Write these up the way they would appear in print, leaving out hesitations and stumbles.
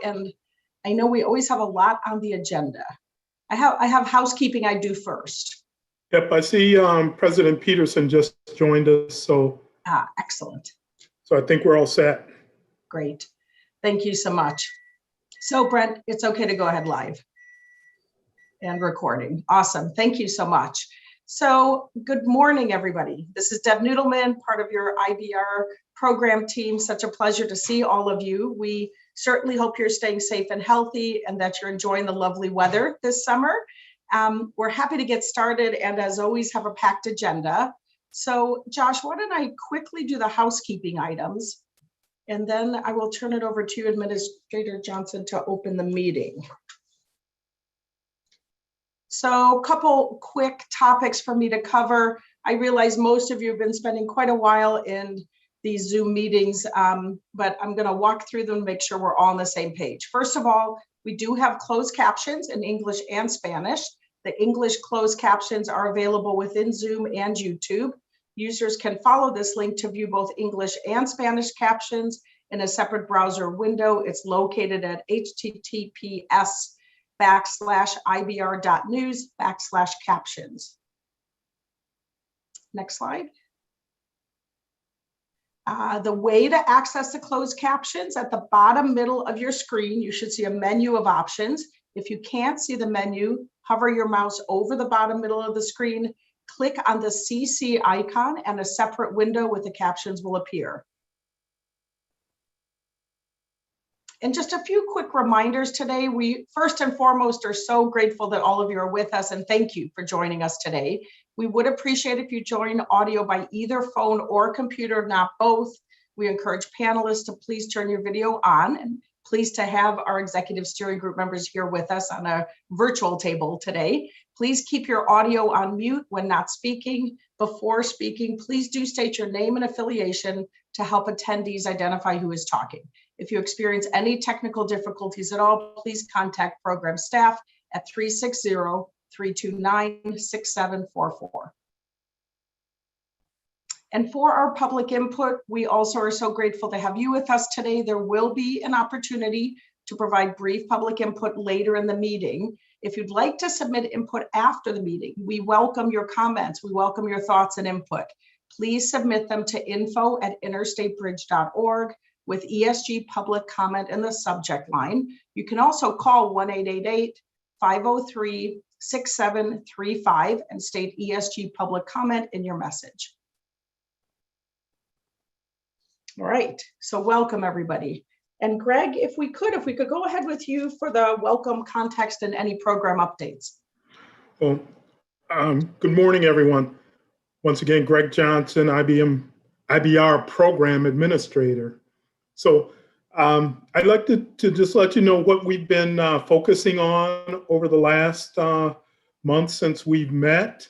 and I know we always have a lot on the agenda. I have housekeeping I do first. Yep, I see President Peterson just joined us, so. Excellent. So I think we're all set. Great, thank you so much. So Brent, it's okay to go ahead live and recording. Awesome, thank you so much. So good morning, everybody. This is Deb Noodleman, part of your IBR program team. Such a pleasure to see all of you. We certainly hope you're staying safe and healthy and that you're enjoying the lovely weather this summer. We're happy to get started and as always have a packed agenda. So Josh, why don't I quickly do the housekeeping items and then I will turn it over to you, Administrator Johnson, to open the meeting. So a couple quick topics for me to cover. I realize most of you have been spending quite a while in these Zoom meetings, but I'm going to walk through them and make sure we're all on the same page. First of all, we do have closed captions in English and Spanish. The English closed captions are available within Zoom and YouTube. Users can follow this link to view both English and Spanish captions in a separate browser window. It's located at https://ibr.news/captions. Next slide. The way to access the closed captions, at the bottom middle of your screen, you should see a menu of options. If you can't see the menu, hover your mouse over the bottom middle of the screen, click on the CC icon and a separate window with the captions will appear. And just a few quick reminders today. We first and foremost are so grateful that all of you are with us and thank you for joining us today. We would appreciate if you join audio by either phone or computer, not both. We encourage panelists to please turn your video on and pleased to have our executive steering group members here with us on a virtual table today. Please keep your audio on mute when not speaking. Before speaking, please do state your name and affiliation to help attendees identify who is talking. If you experience any technical difficulties at all, please contact program staff at 360-329-6744. And for our public input, we also are so grateful to have you with us today. There will be an opportunity to provide brief public input later in the meeting. If you'd like to submit input after the meeting, we welcome your comments. We welcome your thoughts and input. Please submit them to info@interstatebridge.org with ESG Public Comment in the subject line. You can also call 1-888-503-6735 and state ESG Public Comment in your message. All right, so welcome everybody. And Greg, if we could go ahead with you for the welcome, context, and any program updates. Well, good morning, everyone. Once again, Greg Johnson, IBR Program Administrator. So I'd like to just let you know what we've been focusing on over the last month since we've met.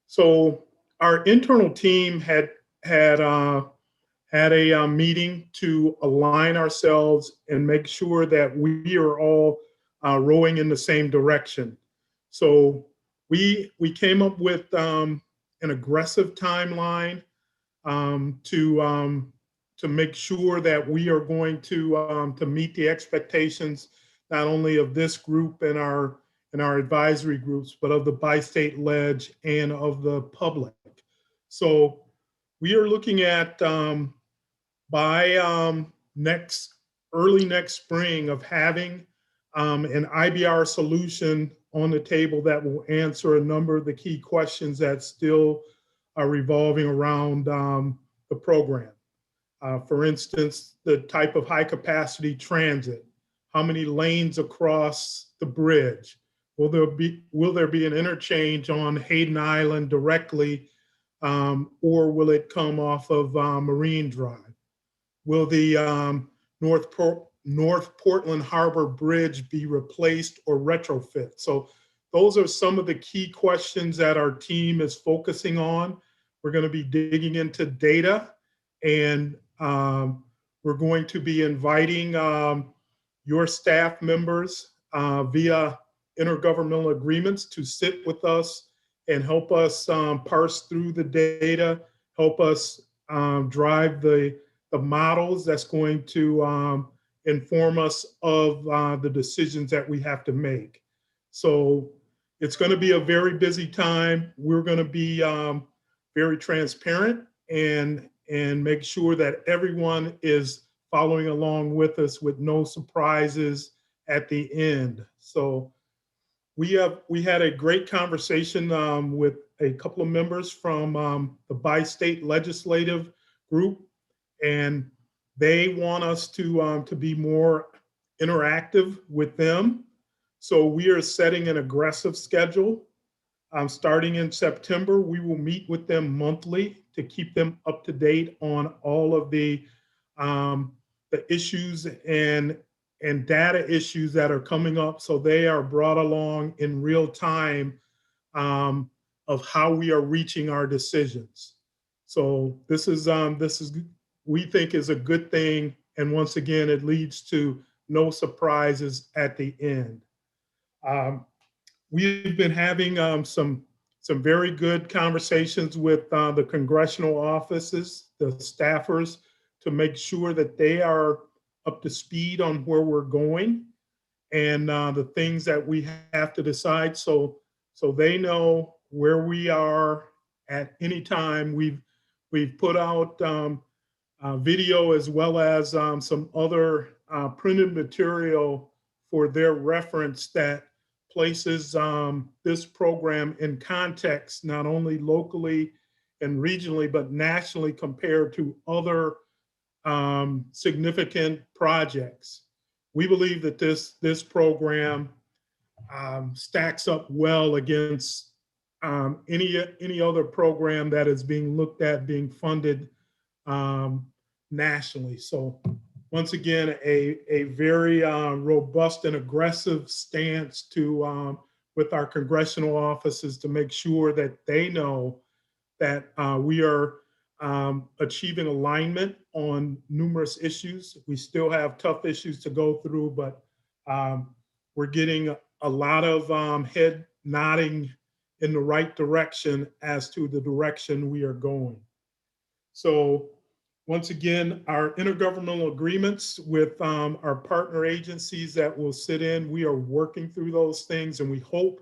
So our internal team had a meeting to align ourselves and make sure that we are all rowing in the same direction. So we came up with an aggressive timeline to make sure that we are going to meet the expectations not only of this group and our advisory groups, but of the bi-state ledge and of the public. So we are looking at by early next spring of having an IBR solution on the table that will answer a number of the key questions that still are revolving around the program. For instance, the type of high capacity transit, how many lanes across the bridge? Will there be an interchange on Hayden Island directly, or will it come off of Marine Drive? Will the North Portland Harbor Bridge be replaced or retrofit? So those are some of the key questions that our team is focusing on. We're going to be digging into data, and we're going to be inviting your staff members via intergovernmental agreements to sit with us and help us parse through the data, help us drive the models that's going to inform us of the decisions that we have to make. So it's going to be a very busy time. We're going to be very transparent and make sure that everyone is following along with us with no surprises at the end. So we had a great conversation with a couple of members from the bi-state legislative group, and they want us to be more interactive with them. So we are setting an aggressive schedule. Starting in September, we will meet with them monthly to keep them up to date on all of the issues and data issues that are coming up. So they are brought along in real time of how we are reaching our decisions. So this is we think is a good thing. And once again, it leads to no surprises at the end. We've been having some very good conversations with the congressional offices, the staffers, to make sure that they are up to speed on where we're going and the things that we have to decide. So they know where we are at any time. We've put out video as well as some other printed material for their reference that places this program in context, not only locally and regionally, but nationally compared to other significant projects. We believe that this program stacks up well against any other program that is being looked at being funded nationally. So once again, a very robust and aggressive stance to with our congressional offices to make sure that they know that we are achieving alignment on numerous issues. We still have tough issues to go through, but we're getting a lot of head nodding in the right direction as to the direction we are going. So once again, our intergovernmental agreements with our partner agencies that will sit in, we are working through those things, and we hope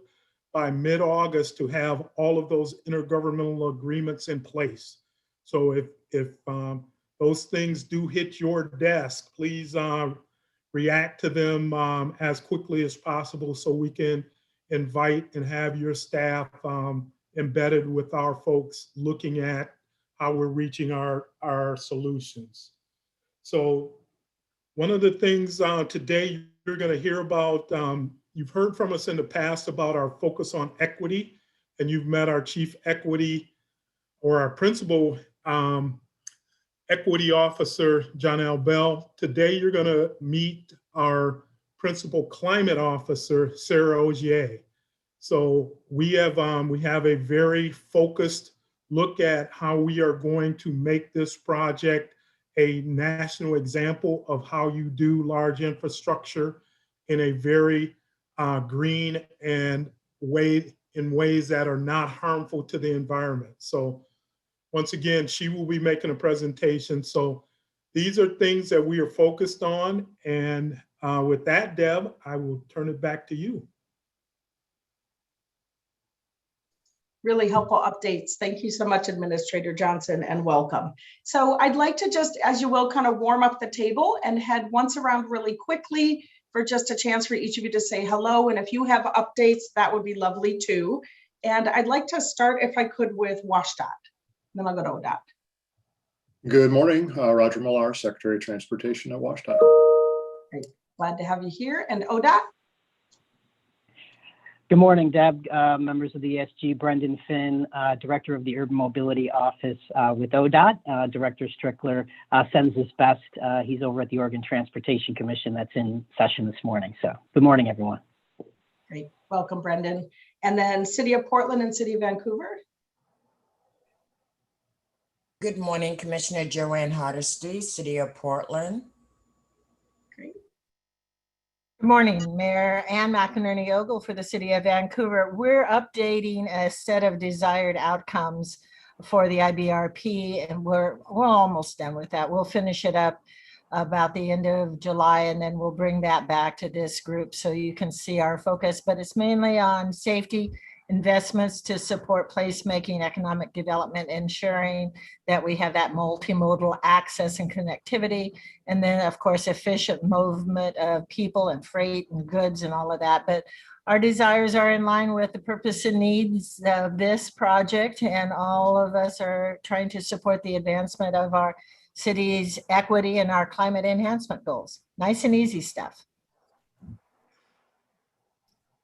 by mid-August to have all of those intergovernmental agreements in place. So if those things do hit your desk, please react to them as quickly as possible so we can invite and have your staff embedded with our folks looking at how we're reaching our solutions. So one of the things today you're going to hear about, you've heard from us in the past about our focus on equity, and you've met our chief equity or our principal equity officer, Janelle Bell. Today you're going to meet our principal climate officer, Sarah Ogier. So we have a very focused look at how we are going to make this project a national example of how you do large infrastructure in a very green and in ways that are not harmful to the environment. So once again, she will be making a presentation. So these are things that we are focused on. And with that, Deb, I will turn it back to you. Really helpful updates. Thank you so much, Administrator Johnson, and welcome. So I'd like to just, as you will, kind of warm up the table and head once around really quickly for just a chance for each of you to say hello. And if you have updates, that would be lovely too. And I'd like to start, if I could, with WashDOT. Then I'll go to ODOT. Good morning, Roger Millar, Secretary of Transportation at WashDOT. Great. Glad to have you here. And ODOT? Good morning, Deb, members of the ESG, Brendan Finn, Director of the Urban Mobility Office with ODOT. Director Strickler sends his best. He's over at the Oregon Transportation Commission that's in session this morning. So good morning, everyone. Great. Welcome, Brendan. And then City of Portland and City of Vancouver. Good morning, Commissioner Joanne Hardesty, City of Portland. Great. Good morning, Mayor Ann McInerney-Ogle for the City of Vancouver. We're updating a set of desired outcomes for the IBRP, and we're almost done with that. We'll finish it up about the end of July, and then we'll bring that back to this group so you can see our focus. But it's mainly on safety, investments to support placemaking, economic development, ensuring that we have that multimodal access and connectivity. And then, of course, efficient movement of people and freight and goods and all of that. But our desires are in line with the purpose and needs of this project, and all of us are trying to support the advancement of our city's equity and our climate enhancement goals. Nice and easy stuff.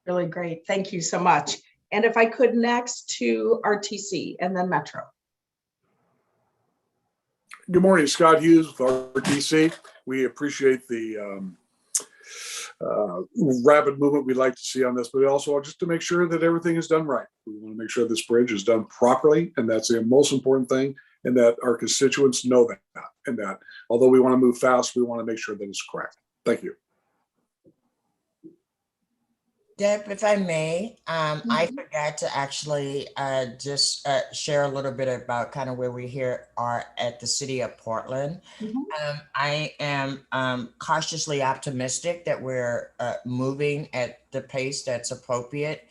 Really great. Thank you so much. And if I could next to RTC and then Metro. Good morning, Scott Hughes with RTC. We appreciate the rapid movement we'd like to see on this, but also just to make sure that everything is done right. We want to make sure this bridge is done properly, and that's the most important thing, and that our constituents know that, and that although we want to move fast, we want to make sure that it's correct. Thank you. Deb, if I may, I forgot to actually just share a little bit about kind of where we here are at the city of Portland. I am cautiously optimistic that we're moving at the pace that's appropriate.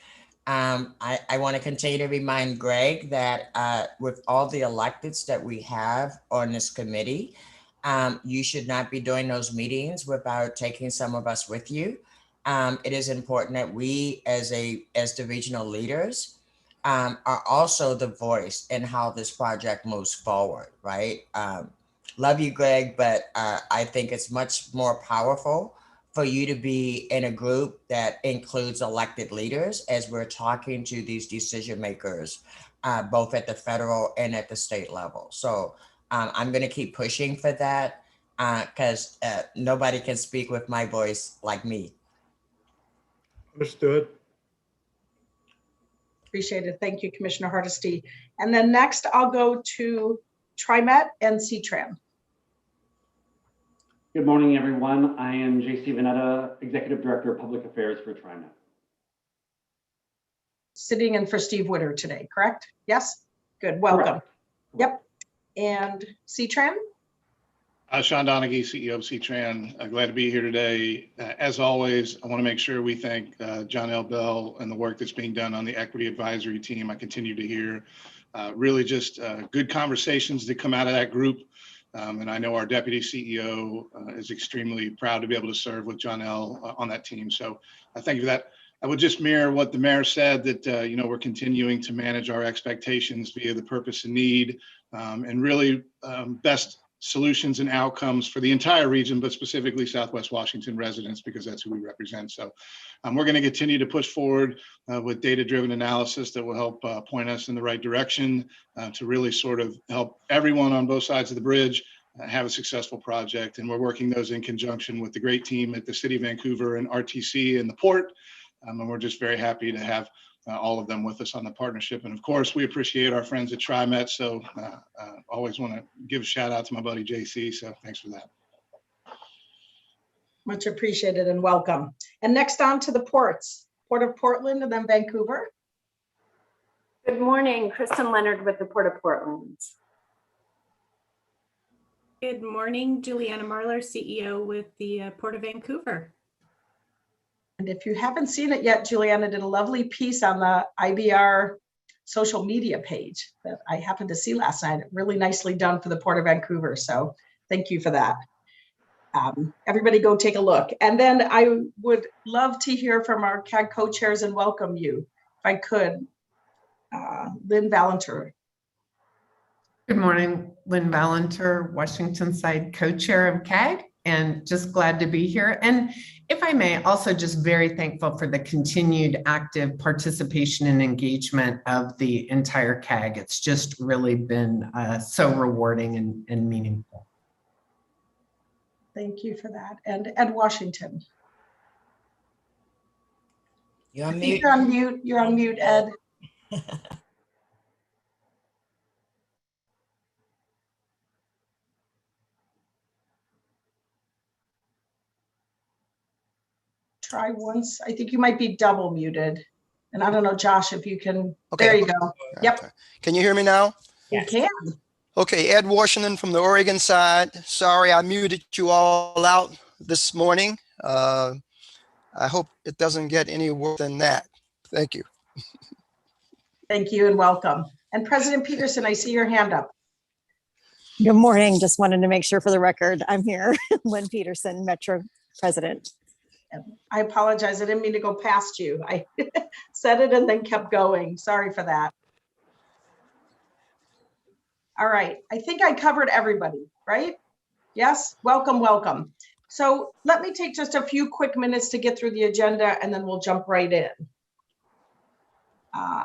I want to continue to remind Greg that with all the electeds that we have on this committee, you should not be doing those meetings without taking some of us with you. It is important that we as the regional leaders are also the voice in how this project moves forward, right? Love you, Greg, but I think it's much more powerful for you to be in a group that includes elected leaders as we're talking to these decision makers, both at the federal and at the state level. So I'm going to keep pushing for that because nobody can speak with my voice like me. Understood. Appreciate it. Thank you, Commissioner Hardesty. And then next I'll go to TriMet and CTRAN. Good morning, everyone. I am JC Vanetta, Executive Director of Public Affairs for TriMet. Sitting in for Steve Witter today, correct? Yes? Good, welcome. Correct. Yep. And CTRAN? Sean Donaghy, CEO of CTRAN. Glad to be here today. As always, I want to make sure we thank John L. Bell and the work that's being done on the Equity Advisory Team. I continue to hear really just good conversations that come out of that group. And I know our Deputy CEO is extremely proud to be able to serve with John L. On that team. So I thank you for that. I would just mirror what the mayor said, that we're continuing to manage our expectations via the purpose and need, and really best solutions and outcomes for the entire region, but specifically Southwest Washington residents, because that's who we represent. So we're going to continue to push forward with data-driven analysis that will help point us in the right direction to really sort of help everyone on both sides of the bridge have a successful project. And we're working those in conjunction with the great team at the City of Vancouver and RTC and the port. And we're just very happy to have all of them with us on the partnership. And of course, we appreciate our friends at TriMet. So always want to give a shout out to my buddy JC. So thanks for that. Much appreciated and welcome. And next on to the ports, Port of Portland and then Vancouver. Good morning, Kristen Leonard with the Port of Portland. Good morning, Juliana Marler, CEO with the Port of Vancouver. And if you haven't seen it yet, Juliana did a lovely piece on the IBR social media page that I happened to see last night. Really nicely done for the Port of Vancouver. So thank you for that. Everybody go take a look. And then I would love to hear from our CAG co-chairs and welcome you, if I could. Lynn Valenter. Good morning, Lynn Valenter, Washington Side co-chair of CAG, and just glad to be here. And if I may, also just very thankful for the continued active participation and engagement of the entire CAG. It's just really been so rewarding and meaningful. Thank you for that. And Ed Washington. You're on mute. You're on mute. You're on mute, Ed. Try once. I think you might be double muted. And I don't know, Josh, if you can. Okay. There you go. Yep. Okay. Can you hear me now? You can. Okay, Ed Washington from the Oregon side. Sorry, I muted you all out this morning. I hope it doesn't get any worse than that. Thank you. Thank you and welcome. And President Peterson, I see your hand up. Good morning. Just wanted to make sure for the record, I'm here. Lynn Peterson, Metro President. I apologize. I didn't mean to go past you. I said it and then kept going. Sorry for that. All right. I think I covered everybody, right? Yes. Welcome, welcome. So let me take just a few quick minutes to get through the agenda and then we'll jump right in.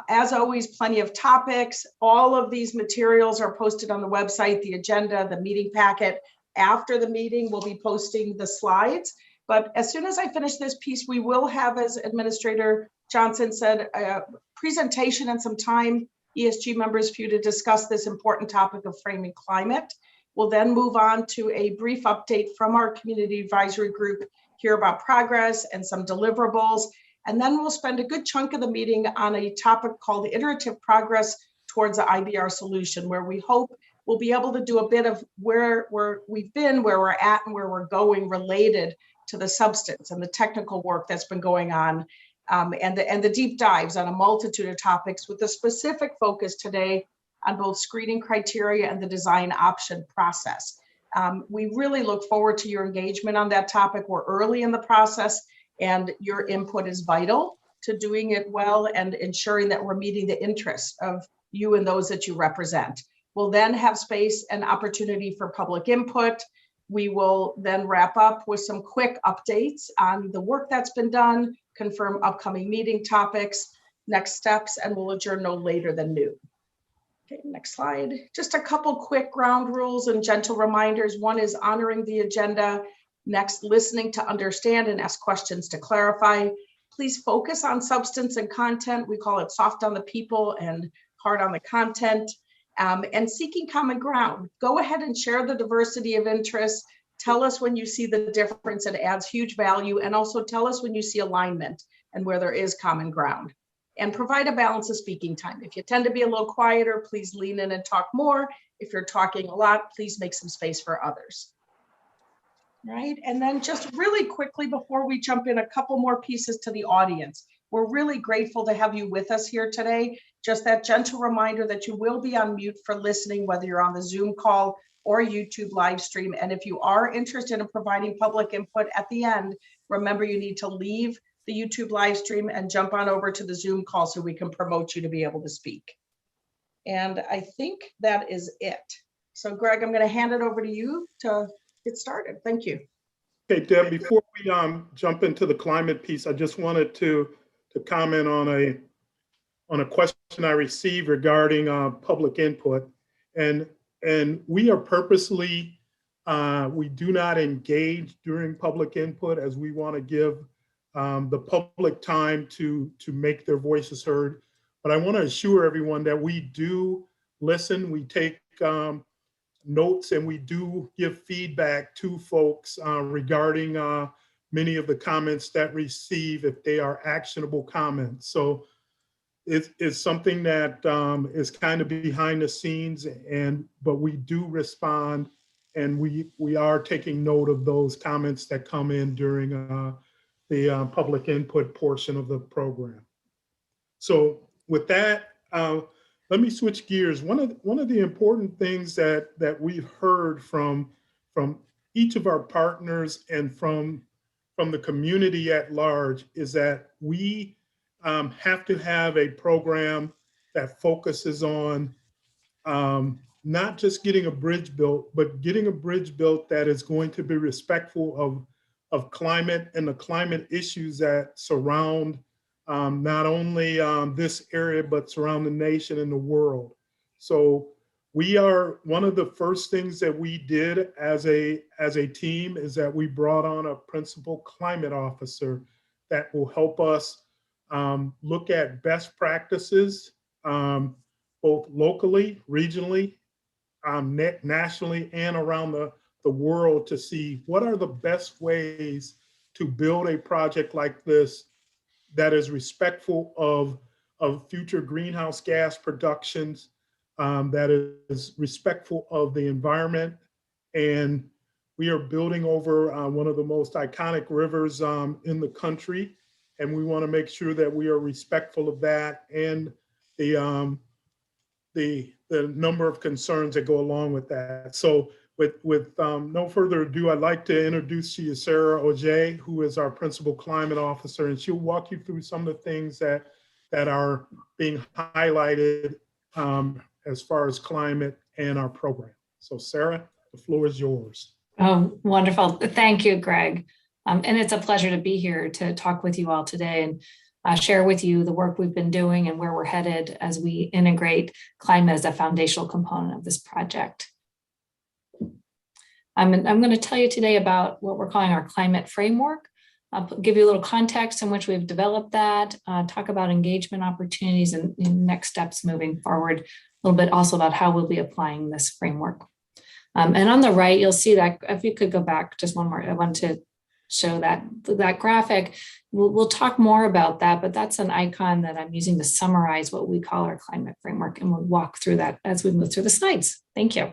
As always, plenty of topics. All of these materials are posted on the website, the agenda, the meeting packet. After the meeting, we'll be posting the slides. But as soon as I finish this piece, we will have, as Administrator Johnson said, a presentation and some time, ESG members, for you to discuss this important topic of framing climate. We'll then move on to a brief update from our community advisory group, hear about progress and some deliverables. And then we'll spend a good chunk of the meeting on a topic called iterative progress towards the IBR solution, where we hope we'll be able to do a bit of where we've been, where we're at, and where we're going related to the substance and the technical work that's been going on, and the deep dives on a multitude of topics with a specific focus today on both screening criteria and the design option process. We really look forward to your engagement on that topic. We're early in the process, and your input is vital to doing it well and ensuring that we're meeting the interests of you and those that you represent. We'll then have space and opportunity for public input. We will then wrap up with some quick updates on the work that's been done, confirm upcoming meeting topics, next steps, and we'll adjourn no later than noon. Okay, next slide. Just a couple quick ground rules and gentle reminders. One is honoring the agenda. Next, listening to understand and ask questions to clarify. Please focus on substance and content. We call it soft on the people and hard on the content. And seeking common ground. Go ahead and share the diversity of interests. Tell us when you see the difference. It adds huge value. And also tell us when you see alignment and where there is common ground. And provide a balance of speaking time. If you tend to be a little quieter, please lean in and talk more. If you're talking a lot, please make some space for others. Right, and then just really quickly before we jump in, a couple more pieces to the audience. We're really grateful to have you with us here today. Just that gentle reminder that you will be on mute for listening, whether you're on the Zoom call or YouTube live stream. And if you are interested in providing public input at the end, remember you need to leave the YouTube live stream and jump on over to the Zoom call so we can promote you to be able to speak. And I think that is it. So Greg, I'm going to hand it over to you to get started. Thank you. Okay, Deb, before we jump into the climate piece, I just wanted to comment on a question I received regarding public input. And we are purposely, we do not engage during public input, as we want to give the public time to make their voices heard. But I want to assure everyone that we do listen, we take notes, and we do give feedback to folks regarding many of the comments that receive, if they are actionable comments. So it's something that is kind of behind the scenes, but we do respond, and we are taking note of those comments that come in during the public input portion of the program. So with that, let me switch gears. One of the important things that we've heard from each of our partners and from the community at large is that we have to have a program that focuses on not just getting a bridge built, but getting a bridge built that is going to be respectful of climate and the climate issues that surround not only this area, but surround the nation and the world. So one of the first things that we did as a team is that we brought on a principal climate officer that will help us look at best practices, both locally, regionally, nationally, and around the world, to see what are the best ways to build a project like this that is respectful of future greenhouse gas productions, that is respectful of the environment. And we are building over one of the most iconic rivers in the country. And we want to make sure that we are respectful of that and the number of concerns that go along with that. So with no further ado, I'd like to introduce to you Sarah Ojay, who is our Principal Climate Officer, and she'll walk you through some of the things that are being highlighted as far as climate and our program. So Sarah, the floor is yours. Oh, wonderful. Thank you, Greg. And it's a pleasure to be here to talk with you all today and share with you the work we've been doing and where we're headed as we integrate climate as a foundational component of this project. I'm going to tell you today about what we're calling our climate framework. I'll give you a little context in which we've developed that, talk about engagement opportunities and next steps moving forward, a little bit also about how we'll be applying this framework. And on the right, you'll see that, if you could go back just one more, I want to show that graphic. We'll talk more about that, but that's an icon that I'm using to summarize what we call our climate framework, and we'll walk through that as we move through the slides. Thank you.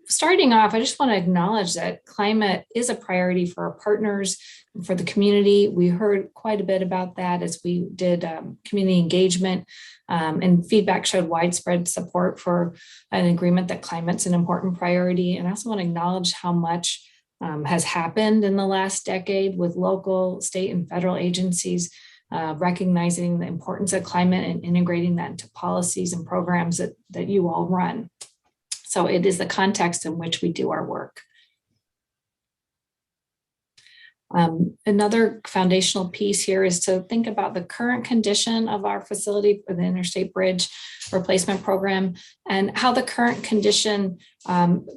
Starting off, I just want to acknowledge that climate is a priority for our partners and for the community. We heard quite a bit about that as we did community engagement, and feedback showed widespread support for an agreement that climate's an important priority. And I also want to acknowledge how much has happened in the last decade with local, state, and federal agencies recognizing the importance of climate and integrating that into policies and programs that you all run. So it is the context in which we do our work. Another foundational piece here is to think about the current condition of our facility for the Interstate Bridge Replacement Program and how the current condition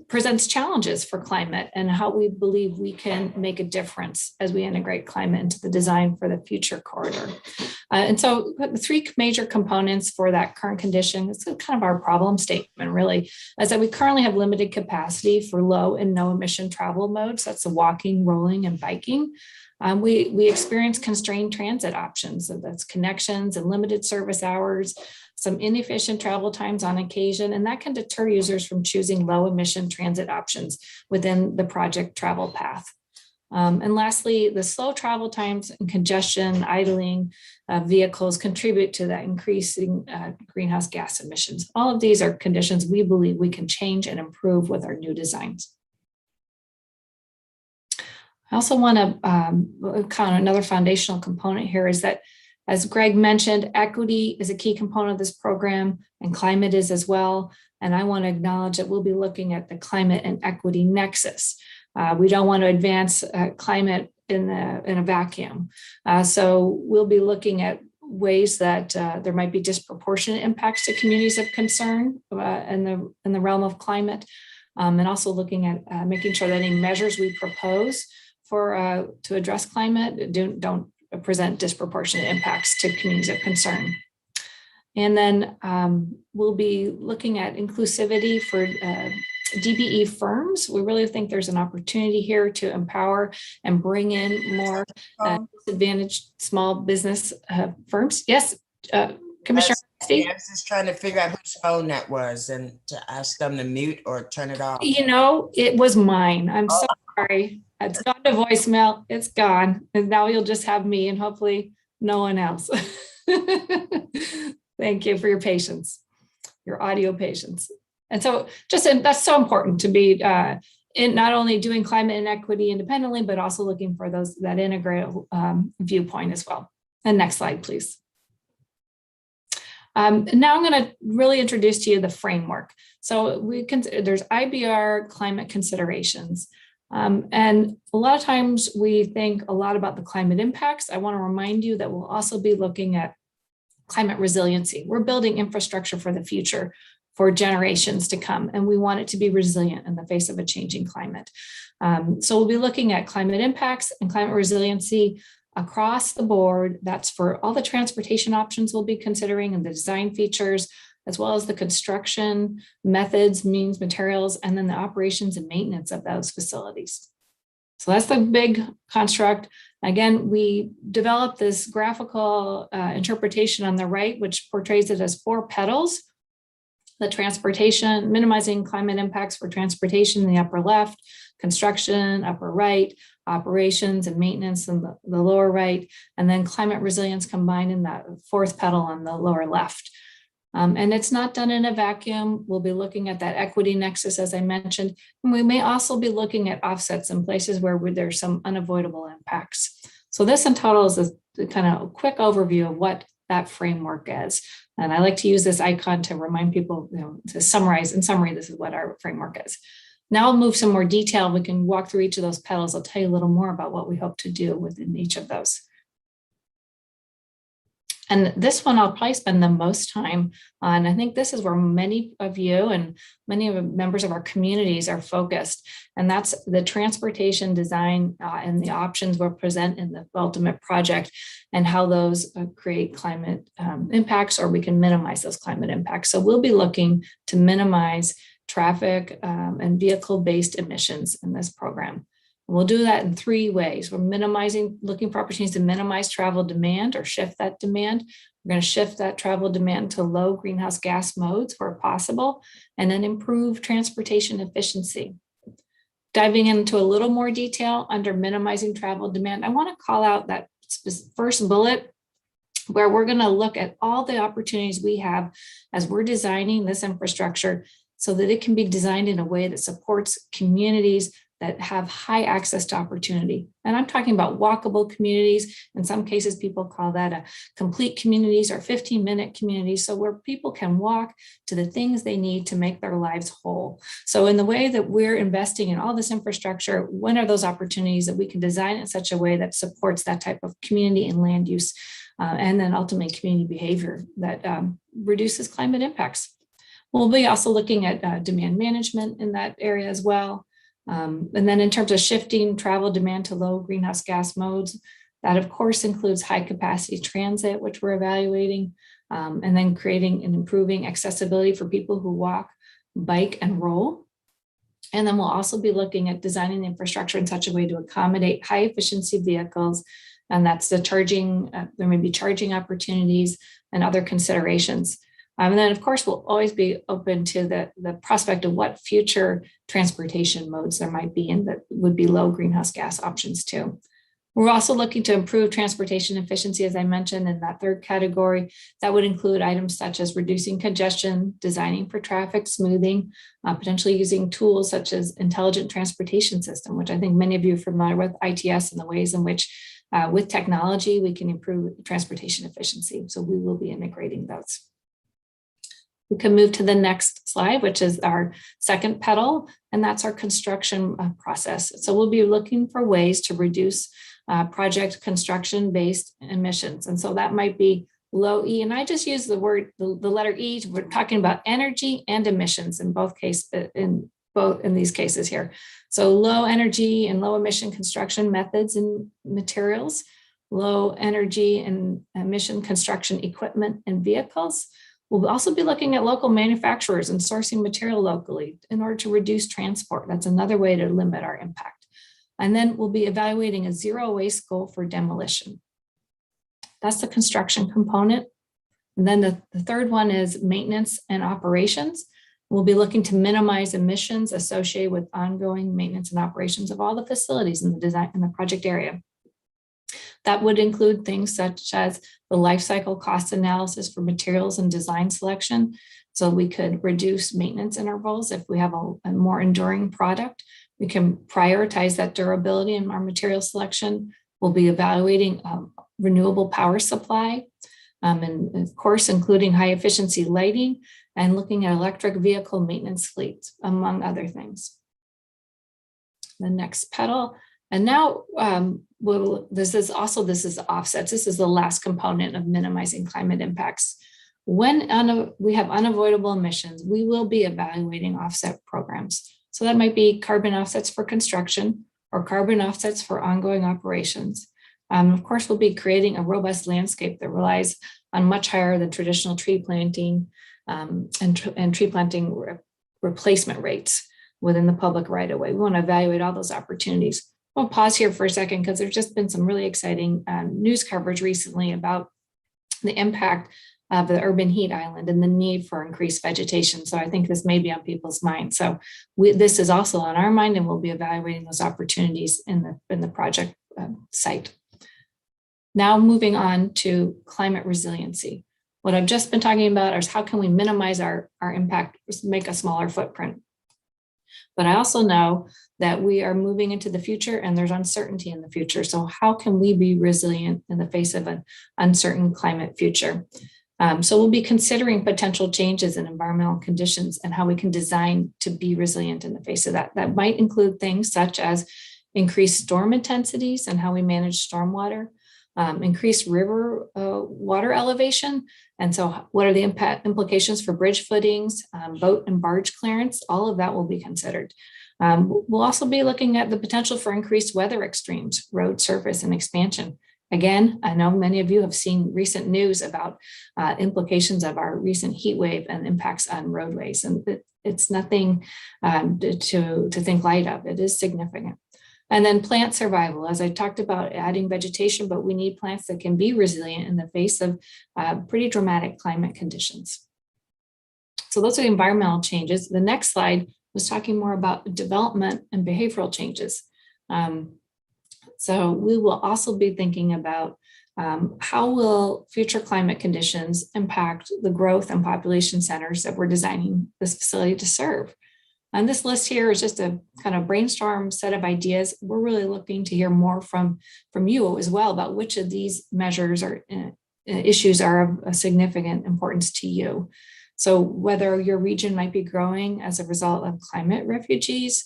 presents challenges for climate and how we believe we can make a difference as we integrate climate into the design for the future corridor. And so the three major components for that current condition, it's kind of our problem statement really, is that we currently have limited capacity for low and no emission travel modes. That's the walking, rolling, and biking. We experience constrained transit options, so that's connections and limited service hours, some inefficient travel times on occasion, and that can deter users from choosing low emission transit options within the project travel path. And lastly, the slow travel times and congestion, idling vehicles contribute to that increasing greenhouse gas emissions. All of these are conditions we believe we can change and improve with our new designs. I also want to kind of another foundational component here is that, as Greg mentioned, equity is a key component of this program and climate is as well. And I want to acknowledge that we'll be looking at the climate and equity nexus. We don't want to advance climate in a vacuum. So we'll be looking at ways that there might be disproportionate impacts to communities of concern in the realm of climate, and also looking at making sure that any measures we propose to address climate don't present disproportionate impacts to communities of concern. And then we'll be looking at inclusivity for DBE firms. We really think there's an opportunity here to empower and bring in more disadvantaged small business firms. Yes, Commissioner Steve? I was just trying to figure out whose phone that was and to ask them to mute or turn it off. You know, it was mine. I'm so sorry. It's gone to voicemail. It's gone. And now you'll just have me and hopefully no one else. Thank you for your patience, your audio patience. And so that's so important to be in not only doing climate inequity independently, but also looking for that integrated viewpoint as well. And next slide, please. Now I'm going to really introduce to you the framework. So there's IBR climate considerations. And a lot of times we think a lot about the climate impacts. I want to remind you that we'll also be looking at climate resiliency. We're building infrastructure for the future for generations to come, and we want it to be resilient in the face of a changing climate. So we'll be looking at climate impacts and climate resiliency across the board. That's for all the transportation options we'll be considering and the design features, as well as the construction methods, means, materials, and then the operations and maintenance of those facilities. So that's the big construct. Again, we developed this graphical interpretation on the right, which portrays it as 4 petals. The transportation, minimizing climate impacts for transportation in the upper left, construction, upper right, operations and maintenance in the lower right, and then climate resilience combined in that 4th petal on the lower left. And it's not done in a vacuum. We'll be looking at that equity nexus, as I mentioned, and we may also be looking at offsets in places where there's some unavoidable impacts. So this in total is a kind of a quick overview of what that framework is. And I like to use this icon to remind people, to summarize. In summary, this is what our framework is. Now I'll move some more detail. We can walk through each of those petals. I'll tell you a little more about what we hope to do within each of those. And this one I'll probably spend the most time on. I think this is where many of you and many of the members of our communities are focused. And that's the transportation design and the options we'll present in the ultimate project and how those create climate impacts, or we can minimize those climate impacts. So we'll be looking to minimize traffic and vehicle-based emissions in this program. We'll do that in 3 ways. We're looking for opportunities to minimize travel demand or shift that demand. We're going to shift that travel demand to low greenhouse gas modes where possible, and then improve transportation efficiency. Diving into a little more detail under minimizing travel demand, I want to call out that first bullet where we're going to look at all the opportunities we have as we're designing this infrastructure so that it can be designed in a way that supports communities that have high access to opportunity. And I'm talking about walkable communities. In some cases, people call that a complete communities or 15-minute communities. So where people can walk to the things they need to make their lives whole. So in the way that we're investing in all this infrastructure, when are those opportunities that we can design in such a way that supports that type of community and land use, and then ultimately community behavior that reduces climate impacts. We'll be also looking at demand management in that area as well. And then in terms of shifting travel demand to low greenhouse gas modes, that of course includes high capacity transit, which we're evaluating, and then creating and improving accessibility for people who walk, bike, and roll. And then we'll also be looking at designing the infrastructure in such a way to accommodate high efficiency vehicles. And that's the charging, there may be charging opportunities and other considerations. And then, of course, we'll always be open to the prospect of what future transportation modes there might be and that would be low greenhouse gas options too. We're also looking to improve transportation efficiency, as I mentioned, in that 3rd category. That would include items such as reducing congestion, designing for traffic smoothing, potentially using tools such as intelligent transportation system, which I think many of you are familiar with, ITS, and the ways in which with technology we can improve transportation efficiency. So we will be integrating those. We can move to the next slide, which is our 2nd petal, and that's our construction process. So we'll be looking for ways to reduce project construction-based emissions. And so that might be low E, and I just use the letter E. We're talking about energy and emissions in both in these cases here. So low energy and low emission construction methods and materials, low energy and emission construction equipment and vehicles. We'll also be looking at local manufacturers and sourcing material locally in order to reduce transport. That's another way to limit our impact. And then we'll be evaluating a 0 waste goal for demolition. That's the construction component. And then the 3rd one is maintenance and operations. We'll be looking to minimize emissions associated with ongoing maintenance and operations of all the facilities in the design in the project area. That would include things such as the life cycle cost analysis for materials and design selection. So we could reduce maintenance intervals if we have a more enduring product. We can prioritize that durability in our material selection. We'll be evaluating renewable power supply, and of course, including high efficiency lighting and looking at electric vehicle maintenance fleets, among other things. The next petal. And now this is offsets. This is the last component of minimizing climate impacts. When we have unavoidable emissions, we will be evaluating offset programs. So that might be carbon offsets for construction or carbon offsets for ongoing operations. Of course, we'll be creating a robust landscape that relies on much higher than traditional tree planting and tree planting replacement rates within the public right of way. We want to evaluate all those opportunities. I'll pause here for a second because there's just been some really exciting news coverage recently about the impact of the urban heat island and the need for increased vegetation. So I think this may be on people's minds. So this is also on our mind, and we'll be evaluating those opportunities in the project site. Now moving on to climate resiliency. What I've just been talking about is how can we minimize our impact, make a smaller footprint. But I also know that we are moving into the future and there's uncertainty in the future. So how can we be resilient in the face of an uncertain climate future? So we'll be considering potential changes in environmental conditions and how we can design to be resilient in the face of that. That might include things such as increased storm intensities and how we manage stormwater, increased river water elevation. And so what are the implications for bridge footings, boat and barge clearance? All of that will be considered. We'll also be looking at the potential for increased weather extremes, road surface and expansion. Again, I know many of you have seen recent news about implications of our recent heat wave and impacts on roadways. And it's nothing to think light of. It is significant. And then plant survival, as I talked about, adding vegetation, but we need plants that can be resilient in the face of pretty dramatic climate conditions. So those are the environmental changes. The next slide was talking more about development and behavioral changes. So we will also be thinking about how will future climate conditions impact the growth and population centers that we're designing this facility to serve. And this list here is just a kind of brainstorm set of ideas. We're really looking to hear more from you as well about which of these measures or issues are of a significant importance to you. So whether your region might be growing as a result of climate refugees,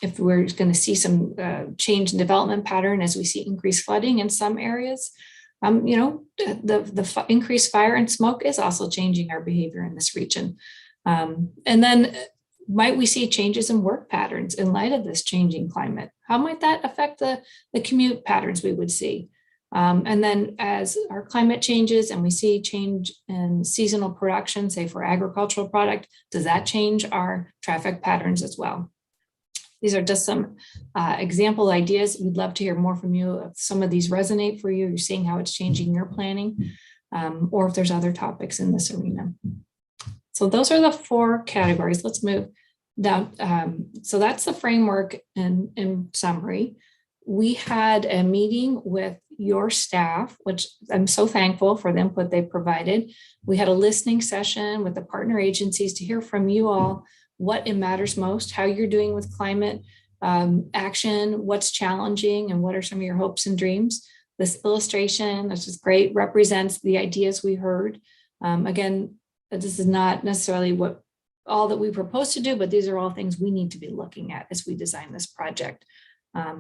if we're going to see some change in development pattern as we see increased flooding in some areas, the increased fire and smoke is also changing our behavior in this region. And then might we see changes in work patterns in light of this changing climate? How might that affect the commute patterns we would see? And then as our climate changes and we see change in seasonal production, say for agricultural product, does that change our traffic patterns as well? These are just some example ideas. We'd love to hear more from you if some of these resonate for you. You're seeing how it's changing your planning, or if there's other topics in this arena. So those are the 4 categories. Let's move down. So that's the framework in summary. We had a meeting with your staff, which I'm so thankful for the input they provided. We had a listening session with the partner agencies to hear from you all what it matters most, how you're doing with climate action, what's challenging, and what are some of your hopes and dreams. This illustration, which is great, represents the ideas we heard. Again, this is not necessarily all that we propose to do, but these are all things we need to be looking at as we design this project,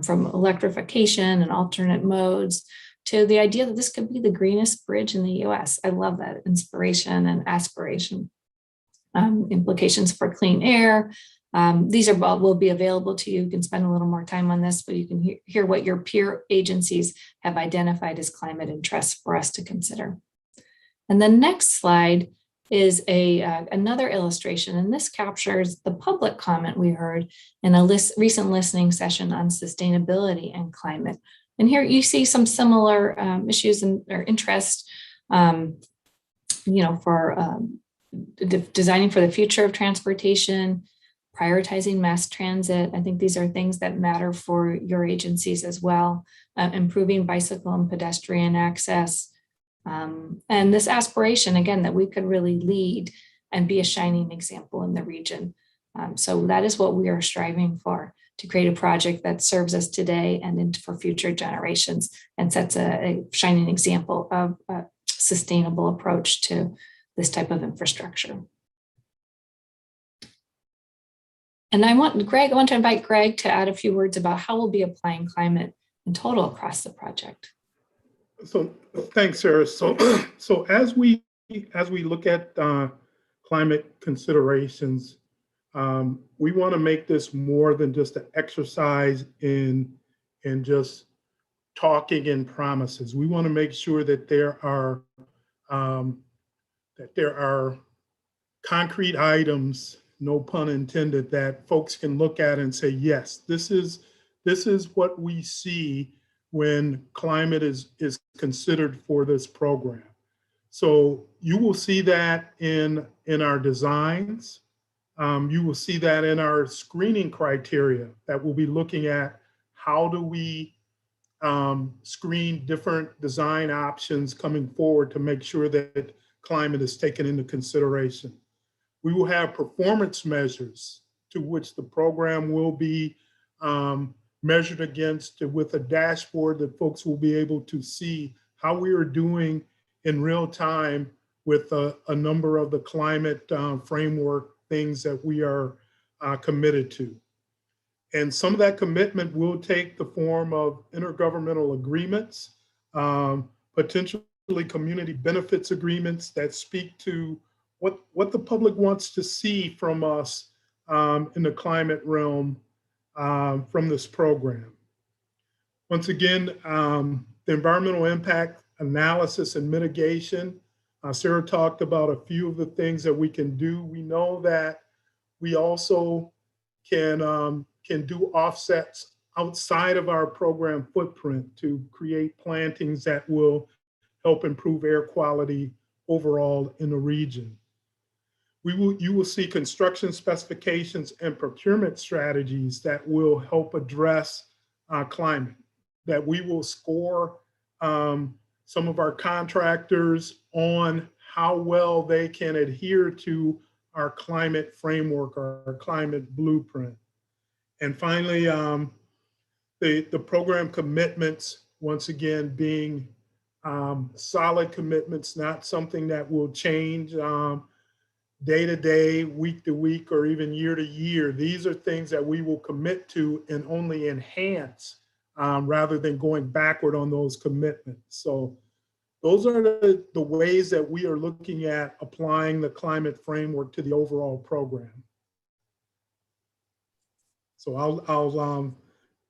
from electrification and alternate modes to the idea that this could be the greenest bridge in the US. I love that inspiration and aspiration. Implications for clean air. These will be available to you. You can spend a little more time on this, but you can hear what your peer agencies have identified as climate interests for us to consider. And the next slide is another illustration, and this captures the public comment we heard in a recent listening session on sustainability and climate. And here you see some similar issues or interest, for designing for the future of transportation, prioritizing mass transit. I think these are things that matter for your agencies as well, improving bicycle and pedestrian access. And this aspiration, again, that we could really lead and be a shining example in the region. So that is what we are striving for, to create a project that serves us today and for future generations and sets a shining example of a sustainable approach to this type of infrastructure. And I want to invite Greg to add a few words about how we'll be applying climate in total across the project. So thanks, Sarah. So as we look at climate considerations, we want to make this more than just an exercise in just talking and promises. We want to make sure that there are concrete items, no pun intended, that folks can look at and say, yes, this is this is what we see when climate is considered for this program. So you will see that in our designs. You will see that in our screening criteria that we'll be looking at. How do we screen different design options coming forward to make sure that climate is taken into consideration? We will have performance measures to which the program will be measured against with a dashboard that folks will be able to see how we are doing in real time with a number of the climate framework things that we are committed to. And some of that commitment will take the form of intergovernmental agreements, potentially community benefits agreements that speak to what the public wants to see from us in the climate realm from this program. Once again, the environmental impact analysis and mitigation. Sarah talked about a few of the things that we can do. We know that we also can do offsets outside of our program footprint to create plantings that will help improve air quality overall in the region. You will see construction specifications and procurement strategies that will help address climate, that we will score some of our contractors on how well they can adhere to our climate framework, our climate blueprint. And finally, the program commitments, once again, being solid commitments, not something that will change day to day, week to week, or even year to year. These are things that we will commit to and only enhance rather than going backward on those commitments. So those are the ways that we are looking at applying the climate framework to the overall program. So I'll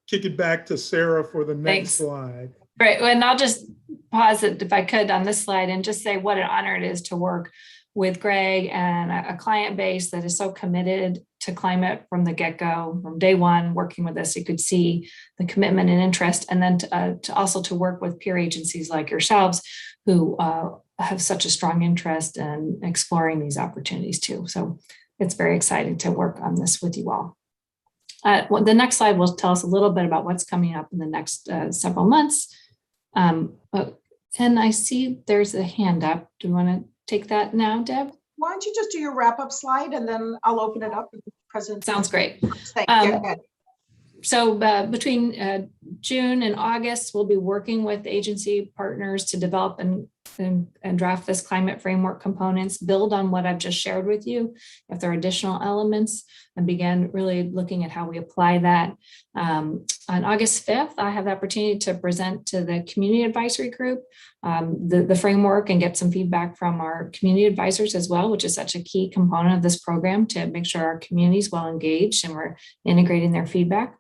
kick it back to Sarah for the next slide. Right, and I'll just pause it if I could on this slide and just say what an honor it is to work with Greg and a client base that is so committed to climate from the get-go, from day one, working with us. You could see the commitment and interest, and then to also to work with peer agencies like yourselves who have such a strong interest in exploring these opportunities too. So it's very exciting to work on this with you all. Well, the next slide will tell us a little bit about what's coming up in the next several months. And I see there's a hand up. Do you want to take that now, Deb? Why don't you just do your wrap-up slide and then I'll open it up with the president. Sounds great. Thank you. So between June and August, we'll be working with agency partners to develop and draft this climate framework components, build on what I've just shared with you, if there are additional elements, and begin really looking at how we apply that. On August 5th, I have the opportunity to present to the community advisory group the framework and get some feedback from our community advisors as well, which is such a key component of this program to make sure our community is well engaged and we're integrating their feedback.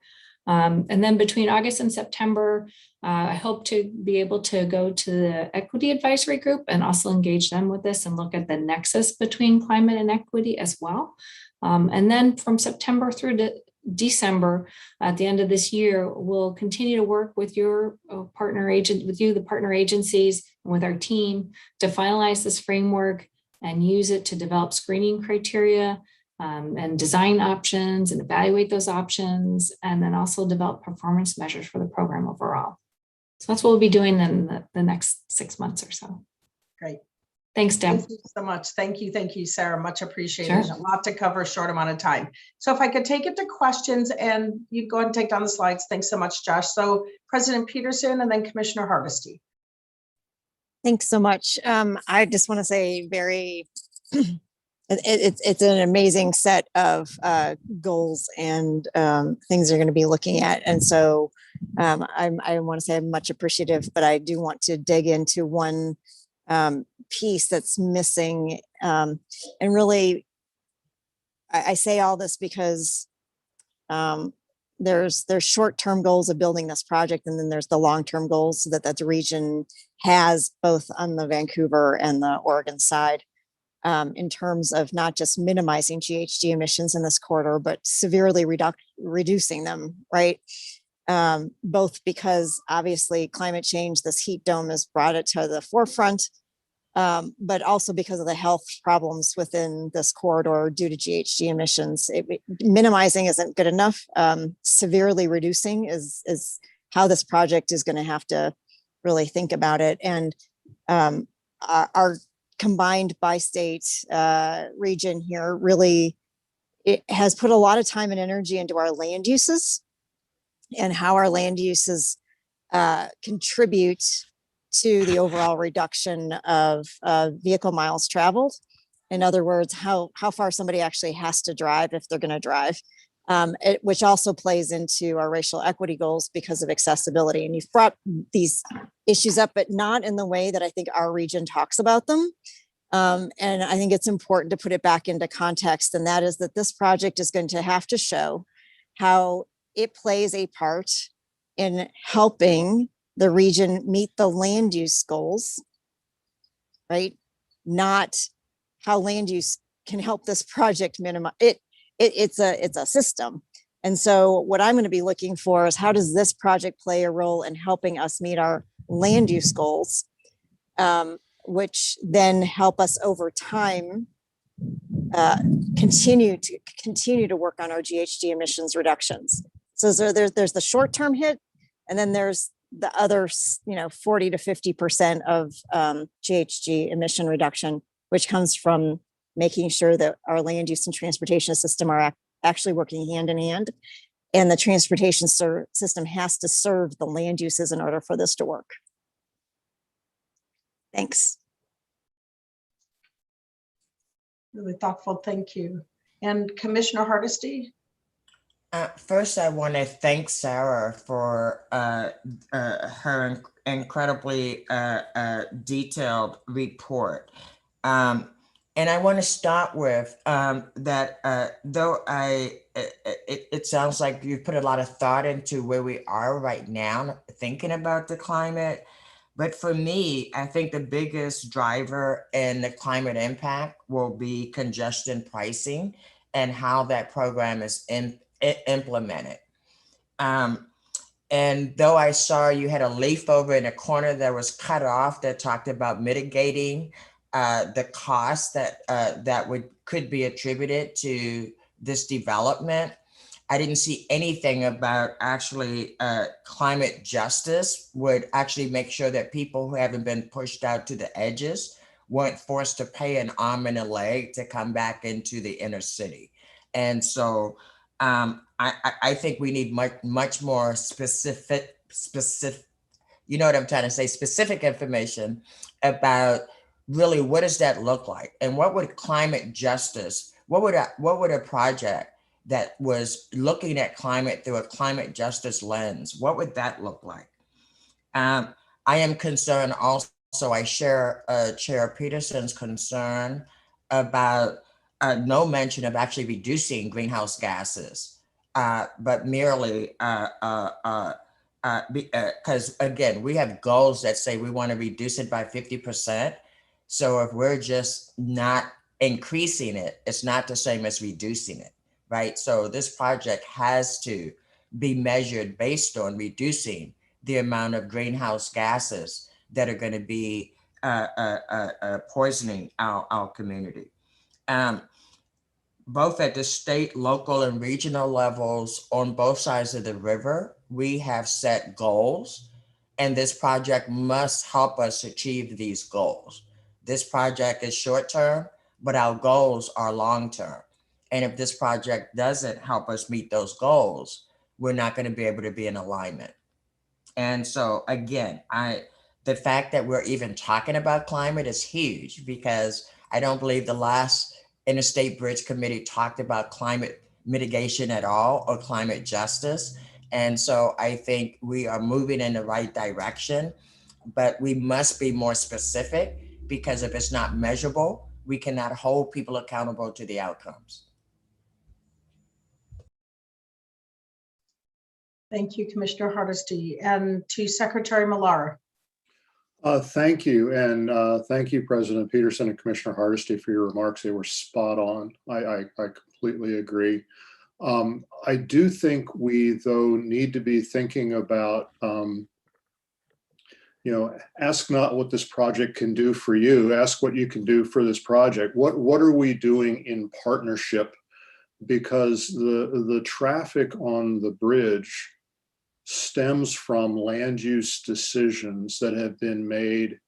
And then between August and September, I hope to be able to go to the equity advisory group and also engage them with this and look at the nexus between climate and equity as well. And then from September through to December, at the end of this year, we'll continue to work with your partner agencies, and with our team to finalize this framework and use it to develop screening criteria and design options and evaluate those options, and then also develop performance measures for the program overall. So that's what we'll be doing in the next 6 months or so. Great. Thanks, Deb. Thank you so much. Thank you, Sarah. Much appreciated. Sure. A lot to cover, a short amount of time. So if I could take it to questions, and you go ahead and take down the slides. Thanks so much, Josh. So President Peterson and then Commissioner Hardesty. Thanks so much. I just want to say it's an amazing set of goals and things they're going to be looking at. And so I want to say I'm much appreciative, but I do want to dig into one piece that's missing. And really, I say all this because there's short-term goals of building this project, and then there's the long-term goals that the region has both on the Vancouver and the Oregon side. In terms of not just minimizing GHG emissions in this corridor, but severely reducing them, right? both because obviously climate change, this heat dome has brought it to the forefront, but also because of the health problems within this corridor due to GHG emissions. Minimizing isn't good enough. Severely reducing is how this project is going to have to really think about it. And our combined bi-state region here really, it has put a lot of time and energy into our land uses and how our land uses contribute to the overall reduction of vehicle miles traveled. In other words, how far somebody actually has to drive if they're going to drive, which also plays into our racial equity goals because of accessibility. And you've brought these issues up, but not in the way that I think our region talks about them. And I think it's important to put it back into context, and that is that this project is going to have to show how it plays a part in helping the region meet the land use goals, right? Not how land use can help this project minimize it. It's a system. And so what I'm going to be looking for is how does this project play a role in helping us meet our land use goals, which then help us over time continue to work on our GHG emissions reductions. So there's the short-term hit, and then there's the other, 40 to 50% of GHG emission reduction, which comes from making sure that our land use and transportation system are actually working hand in hand. And the transportation system has to serve the land uses in order for this to work. Thanks. Really thoughtful, thank you. And Commissioner Hardesty? First, I want to thank Sarah for her incredibly detailed report. And I want to start with that though it sounds like you've put a lot of thought into where we are right now, thinking about the climate. But for me, I think the biggest driver in the climate impact will be congestion pricing and how that program is implemented. And though I saw you had a leaf over in a corner that was cut off that talked about mitigating the cost that could be attributed to this development, I didn't see anything about actually climate justice would actually make sure that people who haven't been pushed out to the edges weren't forced to pay an arm and a leg to come back into the inner city. And so I think we need much more specific, you know what I'm trying to say, specific information about really what does that look like, and what would climate justice, what would a project that was looking at climate through a climate justice lens, what would that look like? I am concerned also, I share Chair Peterson's concern about no mention of actually reducing greenhouse gases, but merely because again, we have goals that say we want to reduce it by 50%. So if we're just not increasing it, it's not the same as reducing it, right? So this project has to be measured based on reducing the amount of greenhouse gases that are going to be poisoning our community. Both at the state, local, and regional levels on both sides of the river, we have set goals, and this project must help us achieve these goals. This project is short-term, but our goals are long-term. And if this project doesn't help us meet those goals, we're not going to be able to be in alignment. And so again, the fact that we're even talking about climate is huge, because I don't believe the last Interstate Bridge Committee talked about climate mitigation at all, or climate justice. And so I think we are moving in the right direction, but we must be more specific, because if it's not measurable, we cannot hold people accountable to the outcomes. Thank you, Commissioner Hardesty. And to Secretary Millar. Thank you. And thank you, President Peterson and Commissioner Hardesty, for your remarks. They were spot on. I completely agree. I do think we, though, need to be thinking about, ask not what this project can do for you, ask what you can do for this project. What are we doing in partnership? Because the traffic on the bridge stems from land use decisions that have been made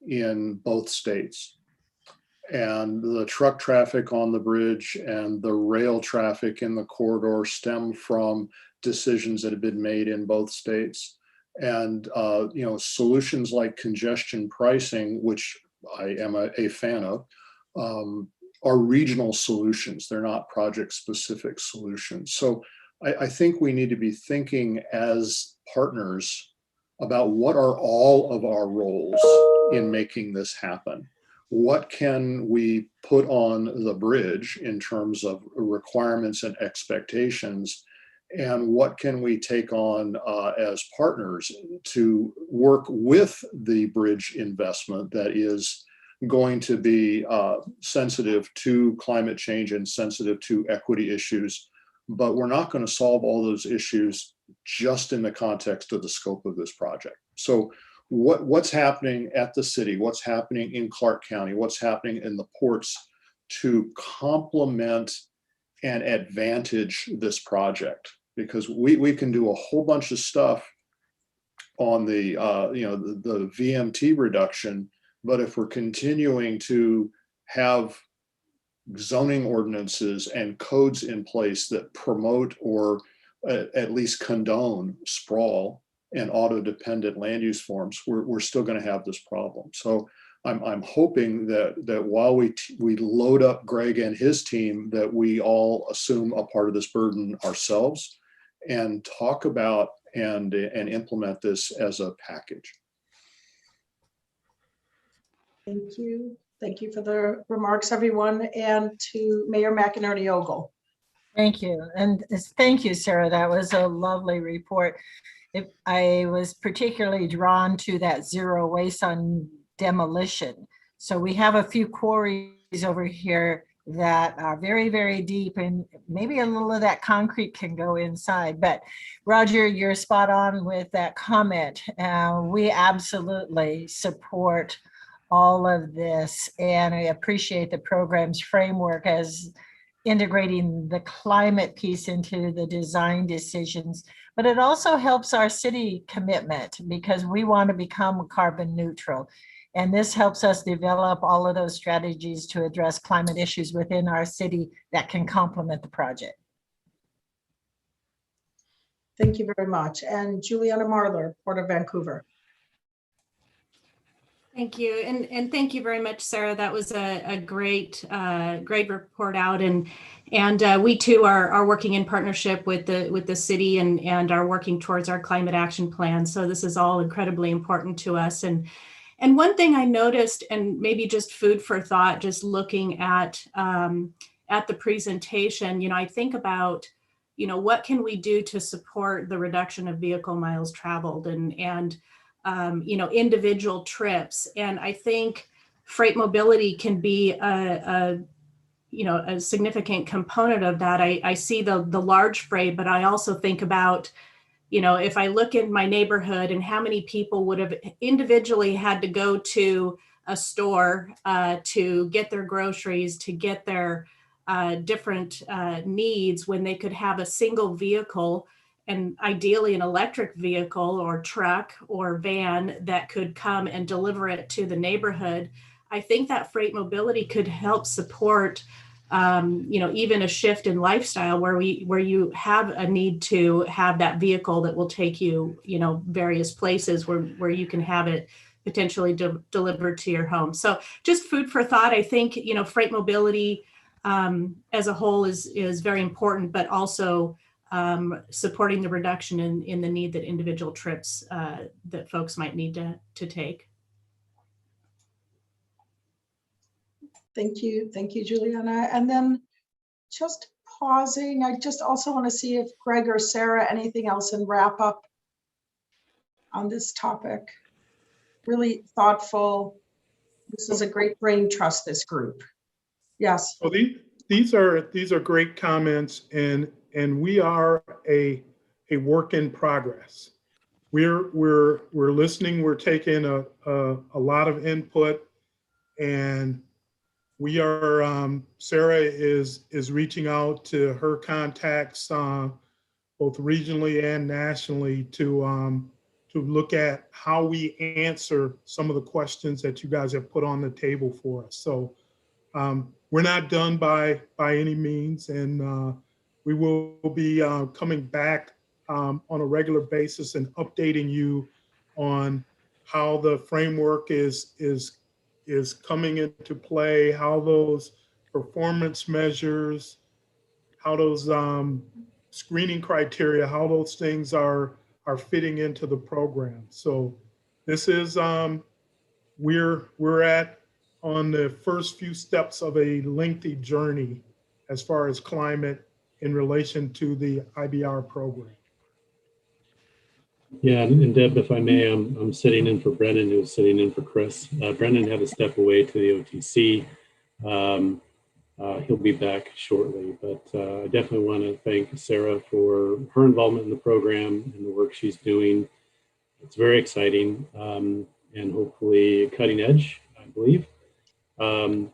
in both states. And the truck traffic on the bridge and the rail traffic in the corridor stem from decisions that have been made in both states. And solutions like congestion pricing, which I am a fan of, are regional solutions. They're not project-specific solutions. So I think we need to be thinking as partners about what are all of our roles in making this happen. What can we put on the bridge in terms of requirements and expectations? And what can we take on as partners to work with the bridge investment that is going to be sensitive to climate change and sensitive to equity issues? But we're not going to solve all those issues just in the context of the scope of this project. So what's happening at the city, what's happening in Clark County, what's happening in the ports to complement and advantage this project? Because we can do a whole bunch of stuff on the the VMT reduction, but if we're continuing to have zoning ordinances and codes in place that promote or at least condone sprawl and auto-dependent land use forms, we're still going to have this problem. So I'm hoping that while we load up Greg and his team, that we all assume a part of this burden ourselves and talk about and implement this as a package. Thank you. Thank you for the remarks, everyone, and to Mayor McInerney Ogle. Thank you. And thank you, Sarah. That was a lovely report. I was particularly drawn to that zero waste on demolition. So we have a few quarries over here that are very, very deep, and maybe a little of that concrete can go inside. But Roger, you're spot on with that comment. We absolutely support all of this, and I appreciate the program's framework as integrating the climate piece into the design decisions. But it also helps our city commitment because we want to become carbon neutral. And this helps us develop all of those strategies to address climate issues within our city that can complement the project. Thank you very much. And Juliana Marler, Port of Vancouver. Thank you. And thank you very much, Sarah. That was a great report out. And we too are working in partnership with the city and are working towards our climate action plan. So this is all incredibly important to us. And one thing I noticed, and maybe just food for thought, just looking at the presentation, I think about, what can we do to support the reduction of vehicle miles traveled and individual trips. And I think freight mobility can be a significant component of that. I see the large freight, but I also think about, if I look in my neighborhood and how many people would have individually had to go to a store to get their groceries, to get their different needs, when they could have a single vehicle, and ideally an electric vehicle or truck or van that could come and deliver it to the neighborhood. I think that freight mobility could help support even a shift in lifestyle where you have a need to have that vehicle that will take you, various places where you can have it potentially delivered to your home. So just food for thought. I think, freight mobility as a whole is very important, but also supporting the reduction in the need that individual trips that folks might need to take. Thank you, Juliana. And then just pausing, I just also want to see if Greg or Sarah, anything else in wrap up on this topic. Really thoughtful. This is a great brain trust, this group. Yes. Well, these are great comments, and and we are a work in progress. We're listening, we're taking a lot of input, and we are, Sarah is reaching out to her contacts, both regionally and nationally, to look at how we answer some of the questions that you guys have put on the table for us. So we're not done by any means, and we will be coming back on a regular basis and updating you on how the framework is coming into play, how those performance measures, how those screening criteria, how those things are fitting into the program. So this is, we're at on the first few steps of a lengthy journey as far as climate in relation to the IBR program. Yeah, and Deb, if I may, I'm sitting in for Brendan, who's sitting in for Chris. Brendan had to step away to the OTC. He'll be back shortly, but I definitely want to thank Sarah for her involvement in the program and the work she's doing. It's very exciting and hopefully cutting edge, I believe. And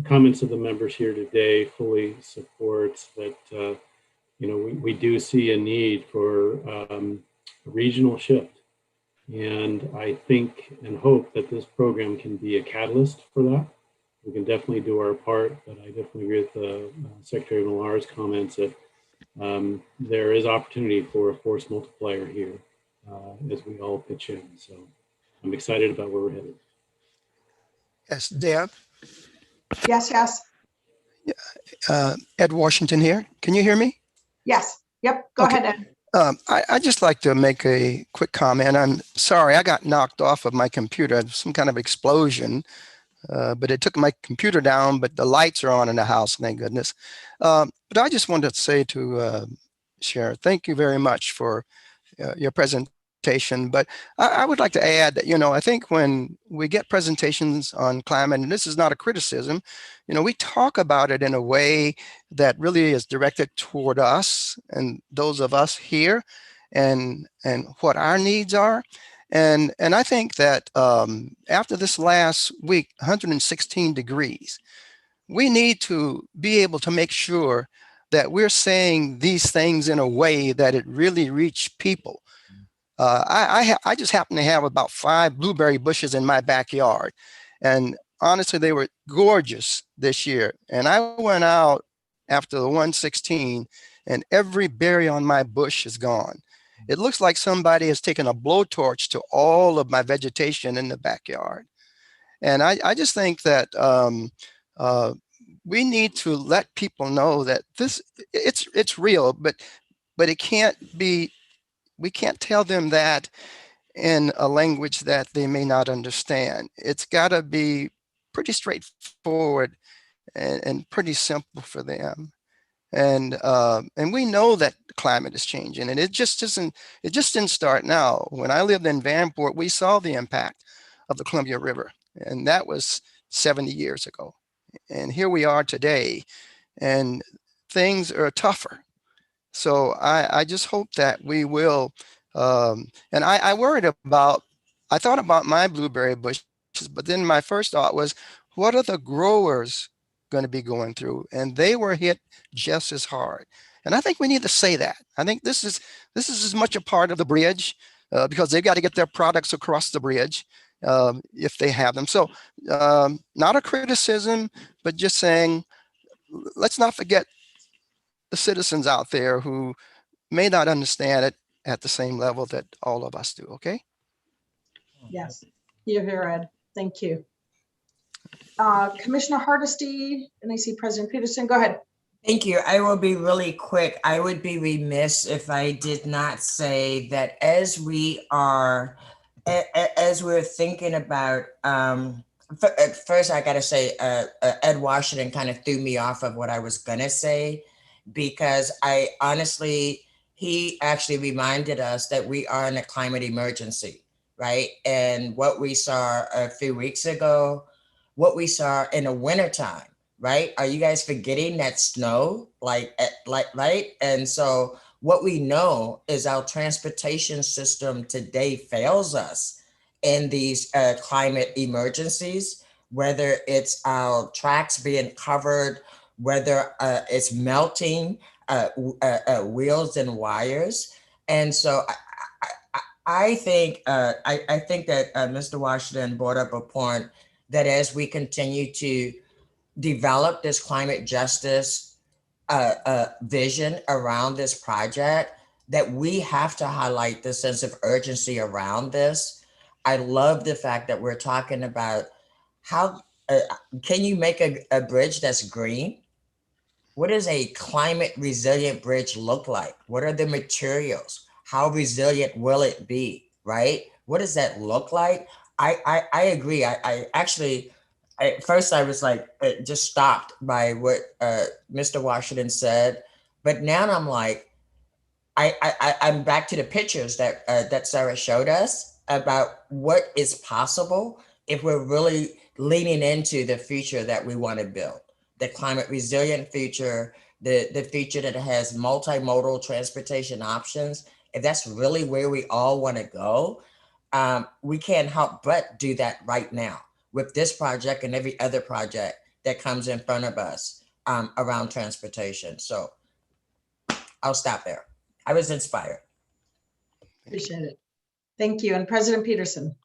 comments of the members here today fully supports that we do see a need for a regional shift. And I think and hope that this program can be a catalyst for that. We can definitely do our part, but I definitely agree with Secretary Millar's comments that there is opportunity for a force multiplier here as we all pitch in. So I'm excited about where we're headed. Yes, Deb. Yes, yes. Ed Washington here. Can you hear me? Yes. Yep. Go ahead, Ed. I'd just like to make a quick comment. I'm sorry, I got knocked off of my computer, some kind of explosion, but it took my computer down, but the lights are on in the house, thank goodness. But I just wanted to say to Sharon, thank you very much for your presentation. But I would like to add that, I think when we get presentations on climate, and this is not a criticism, we talk about it in a way that really is directed toward us and those of us here and what our needs are. And I think that after this last week, 116 degrees, we need to be able to make sure that we're saying these things in a way that it really reach people. I just happen to have about 5 blueberry bushes in my backyard. And honestly, they were gorgeous this year. And I went out after the 116 and every berry on my bush is gone. It looks like somebody has taken a blowtorch to all of my vegetation in the backyard. And I just think that we need to let people know that it's real, but it can't be. We can't tell them that in a language that they may not understand. It's got to be pretty straightforward and pretty simple for them. And we know that climate is changing, and it just didn't start now. When I lived in Vanport, we saw the impact of the Columbia River, and that was 70 years ago. And here we are today, and things are tougher. So I just hope that we will, and I thought about my blueberry bushes, but then my first thought was, what are the growers going to be going through? And they were hit just as hard. And I think we need to say that. I think this is as much a part of the bridge because they've got to get their products across the bridge if they have them. So not a criticism, but just saying, let's not forget the citizens out there who may not understand it at the same level that all of us do, okay? Yes, you're here, Ed. Thank you. Commissioner Hardesty, and I see President Peterson, go ahead. Thank you. I will be really quick. I would be remiss if I did not say that as we're thinking about, first I gotta say, Ed Washington kind of threw me off of what I was gonna say, because he actually reminded us that we are in a climate emergency, right? And what we saw a few weeks ago, what we saw in the wintertime, right? Are you guys forgetting that snow, right? And so what we know is our transportation system today fails us in these climate emergencies, whether it's our tracks being covered, whether it's melting wheels and wires. And so I think that Mr. Washington brought up a point that as we continue to develop this climate justice vision around this project, that we have to highlight the sense of urgency around this. I love the fact that we're talking about how can you make a bridge that's green? What does a climate resilient bridge look like? What are the materials? How resilient will it be, right? What does that look like? I agree. I actually, at first I was like, just stopped by what Mr. Washington said. But now I'm like, I'm back to the pictures that Sarah showed us about what is possible if we're really leaning into the future that we want to build. The climate resilient future, the future that has multimodal transportation options. If that's really where we all want to go, we can't help but do that right now with this project and every other project that comes in front of us around transportation. So I'll stop there. I was inspired. Appreciate it. Thank you. And President Peterson.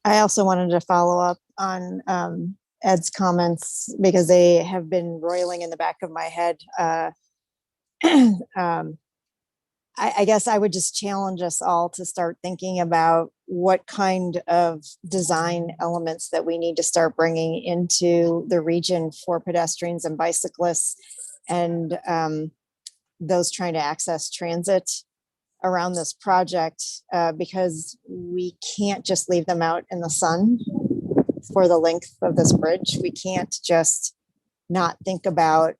I also wanted to follow up on Ed's comments because they have been roiling in the back of my head. I guess I would just challenge us all to start thinking about what kind of design elements that we need to start bringing into the region for pedestrians and bicyclists and those trying to access transit around this project, because we can't just leave them out in the sun for the length of this bridge. We can't just not think about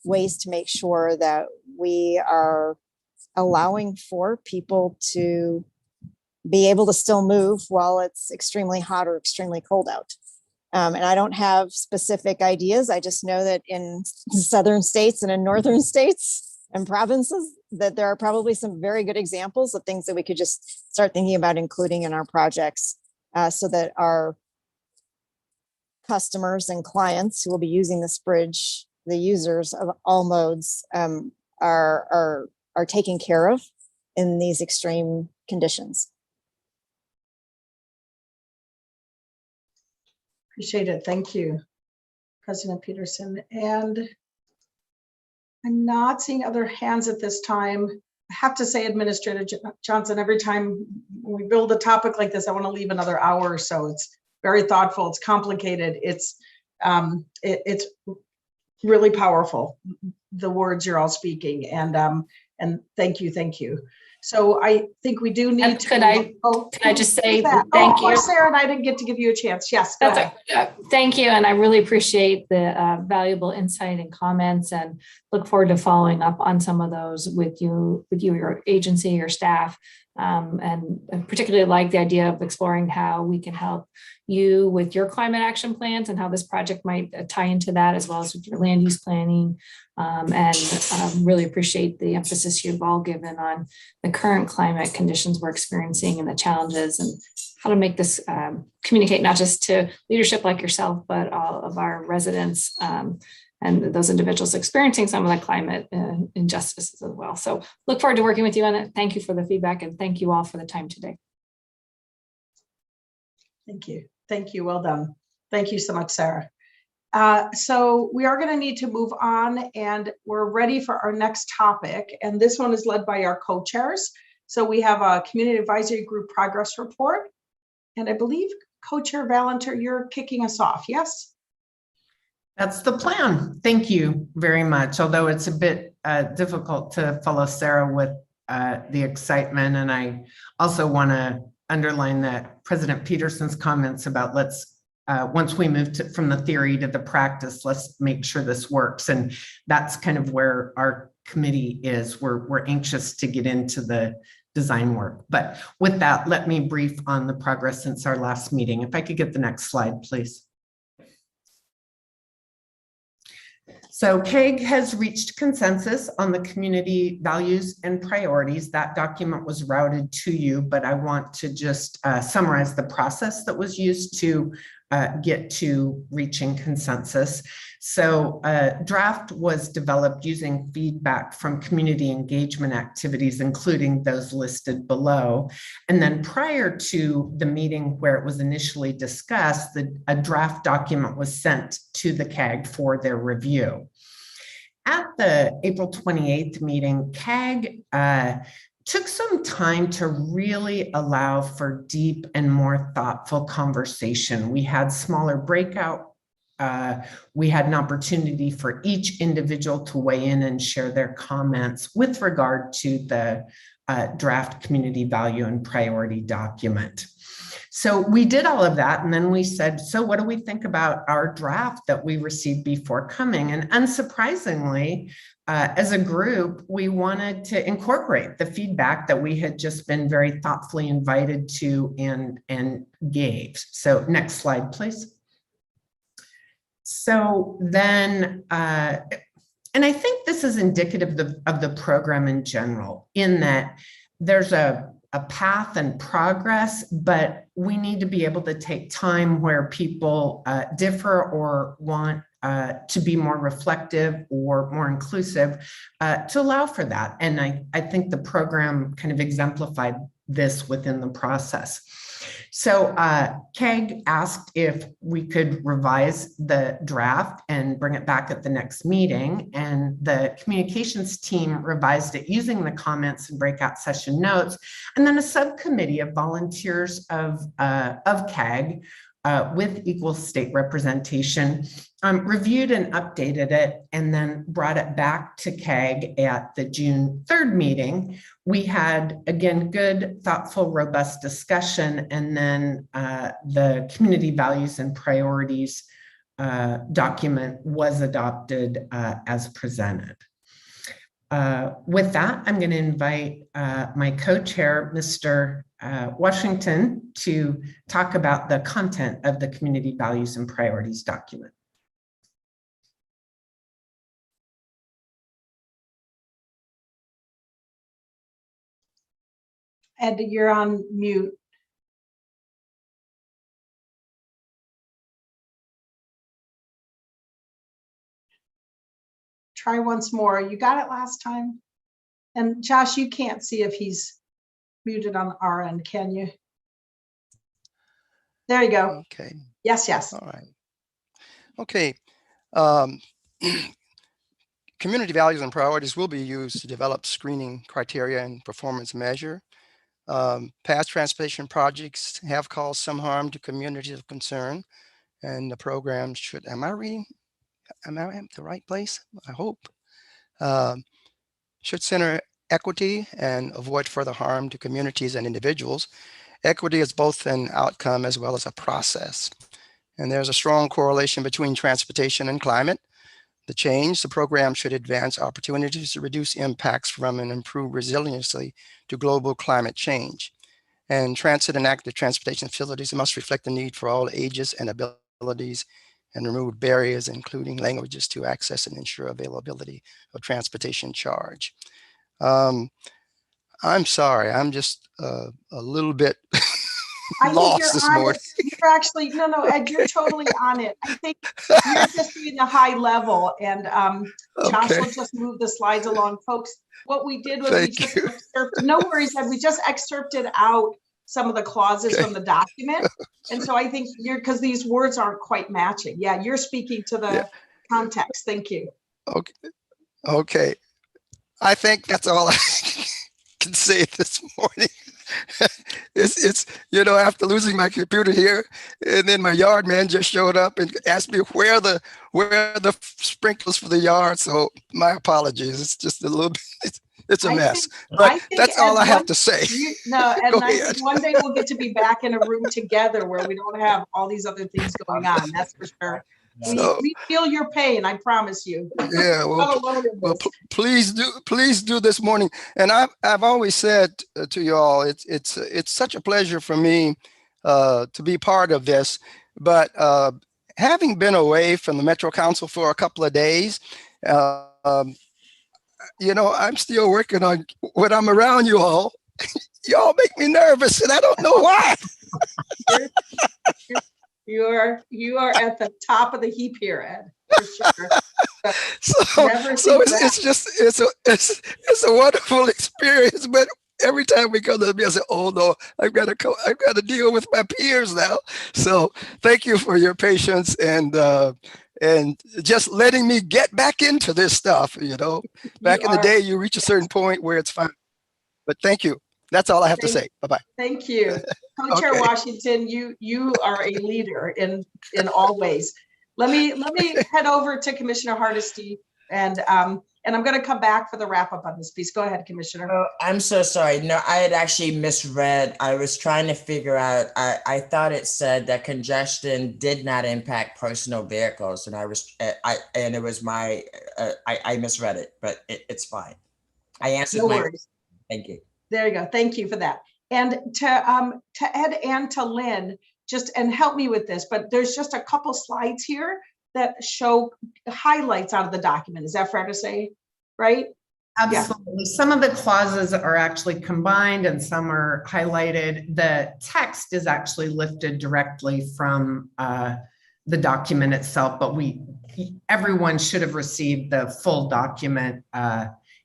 ways to make sure that we are allowing for people to be able to still move while it's extremely hot or extremely cold out. And I don't have specific ideas. I just know that in southern states and in northern states and provinces, that there are probably some very good examples of things that we could just start thinking about including in our projects, so that our customers and clients who will be using this bridge, the users of all modes, are taken care of in these extreme conditions. Appreciate it. Thank you, President Peterson. And I'm not seeing other hands at this time. I have to say, Administrator Johnson, every time we build a topic like this, I want to leave another hour or so. It's very thoughtful. It's complicated. It's really powerful, the words you're all speaking. And thank you. So I think we do need to. Can I just say thank you? Sarah, and I didn't get to give you a chance. Yes, go ahead. Thank you, and I really appreciate the valuable insight and comments, and look forward to following up on some of those with you, your agency, your staff, and particularly like the idea of exploring how we can help you with your climate action plans and how this project might tie into that, as well as with your land use planning. And really appreciate the emphasis you've all given on the current climate conditions we're experiencing and the challenges, and how to make this communicate not just to leadership like yourself, but all of our residents and those individuals experiencing some of the climate injustices as well. So look forward to working with you on it. Thank you for the feedback, and thank you all for the time today. Thank you. Well done. Thank you so much, Sarah. So we are going to need to move on, and we're ready for our next topic. And this one is led by our co-chairs. So we have a Community Advisory Group Progress Report. And I believe Co-Chair Valentin, you're kicking us off, yes? That's the plan. Thank you very much. Although it's a bit difficult to follow Sarah with the excitement. And I also want to underline that President Peterson's comments about once we move from the theory to the practice, let's make sure this works. And that's kind of where our committee is. We're anxious to get into the design work. But with that, let me brief on the progress since our last meeting. If I could get the next slide, please. So CAG has reached consensus on the community values and priorities. That document was routed to you, but I want to just summarize the process that was used to get to reaching consensus. So a draft was developed using feedback from community engagement activities, including those listed below. And then prior to the meeting where it was initially discussed, a draft document was sent to the CAG for their review. At the April 28th meeting, CAG took some time to really allow for deep and more thoughtful conversation. We had smaller breakout. We had an opportunity for each individual to weigh in and share their comments with regard to the draft community value and priority document. So we did all of that, and then we said, so what do we think about our draft that we received before coming? And unsurprisingly, as a group, we wanted to incorporate the feedback that we had just been very thoughtfully invited to and gave. So next slide, please. So then, and I think this is indicative of the program in general, in that there's a path and progress, but we need to be able to take time where people differ or want to be more reflective or more inclusive to allow for that. And I think the program kind of exemplified this within the process. So CAG asked if we could revise the draft and bring it back at the next meeting, and the communications team revised it using the comments and breakout session notes, and then a subcommittee of volunteers of CAG with equal state representation reviewed and updated it, and then brought it back to CAG at the June 3rd meeting. We had, again, good, thoughtful, robust discussion, and then the community values and priorities document was adopted as presented. With that, I'm going to invite my co-chair, Mr. Washington, to talk about the content of the community values and priorities document. Ed, you're on mute. Try once more. You got it last time. And Josh, you can't see if he's muted on our end, can you? There you go. Okay. Yes, yes. All right. Okay. Community values and priorities will be used to develop screening criteria and performance measure. Past transportation projects have caused some harm to communities of concern, and the program should, am I at the right place? I hope. Should center equity and avoid further harm to communities and individuals. Equity is both an outcome as well as a process. And there's a strong correlation between transportation and climate. The program should advance opportunities to reduce impacts from and improve resiliency to global climate change. And transit and active transportation facilities must reflect the need for all ages and abilities and remove barriers, including languages, to access and ensure availability of transportation charge. I'm sorry, I'm just a little bit lost this morning. You're actually, no, Ed, you're totally on it. I think you're just doing a high level, and Josh will just move the slides along. Folks, what we did was we just excerpted, no worries, Ed, we just excerpted out some of the clauses from the document. And so I think because these words aren't quite matching. Yeah, you're speaking to the context. Thank you. Okay. I think that's all I can say this morning. It's after losing my computer here, and then my yard man just showed up and asked me where the sprinklers for the yard. So my apologies. It's just a little bit. It's a mess. But that's all I have to say. And I think one day we'll get to be back in a room together where we don't have all these other things going on. That's for sure. We feel your pain, I promise you. Yeah, well, please do this morning. And I've always said to you all, it's such a pleasure for me to be part of this. But having been away from the Metro Council for a couple of days, You know, I'm still working on when I'm around you all. Y'all make me nervous, and I don't know why. You are at the top of the heap here, Ed. For sure. So it's a wonderful experience, but every time we come to me, I say, "Oh no, I've got to deal with my peers now." So thank you for your patience and just letting me get back into this stuff. You know, back in the day, you reach a certain point where it's fine. But thank you. That's all I have to say. Bye-bye. Thank you. Co-Chair Okay. Washington, you are a leader in all ways. Let me head over to Commissioner Hardesty, and I'm going to come back for the wrap up on this piece. Go ahead, Commissioner. Oh, I'm so sorry. No, I had actually misread. I was trying to figure out, I thought it said that congestion did not impact personal vehicles, and I misread it, but it's fine. I answered No worries. Thank you. There you go. Thank you for that. And to Ed and to Lynn, and help me with this, but there's just a couple slides here that show highlights out of the document. Is that fair to say, right? Absolutely. Yeah. Some of the clauses are actually combined and some are highlighted. The text is actually lifted directly from the document itself, but everyone should have received the full document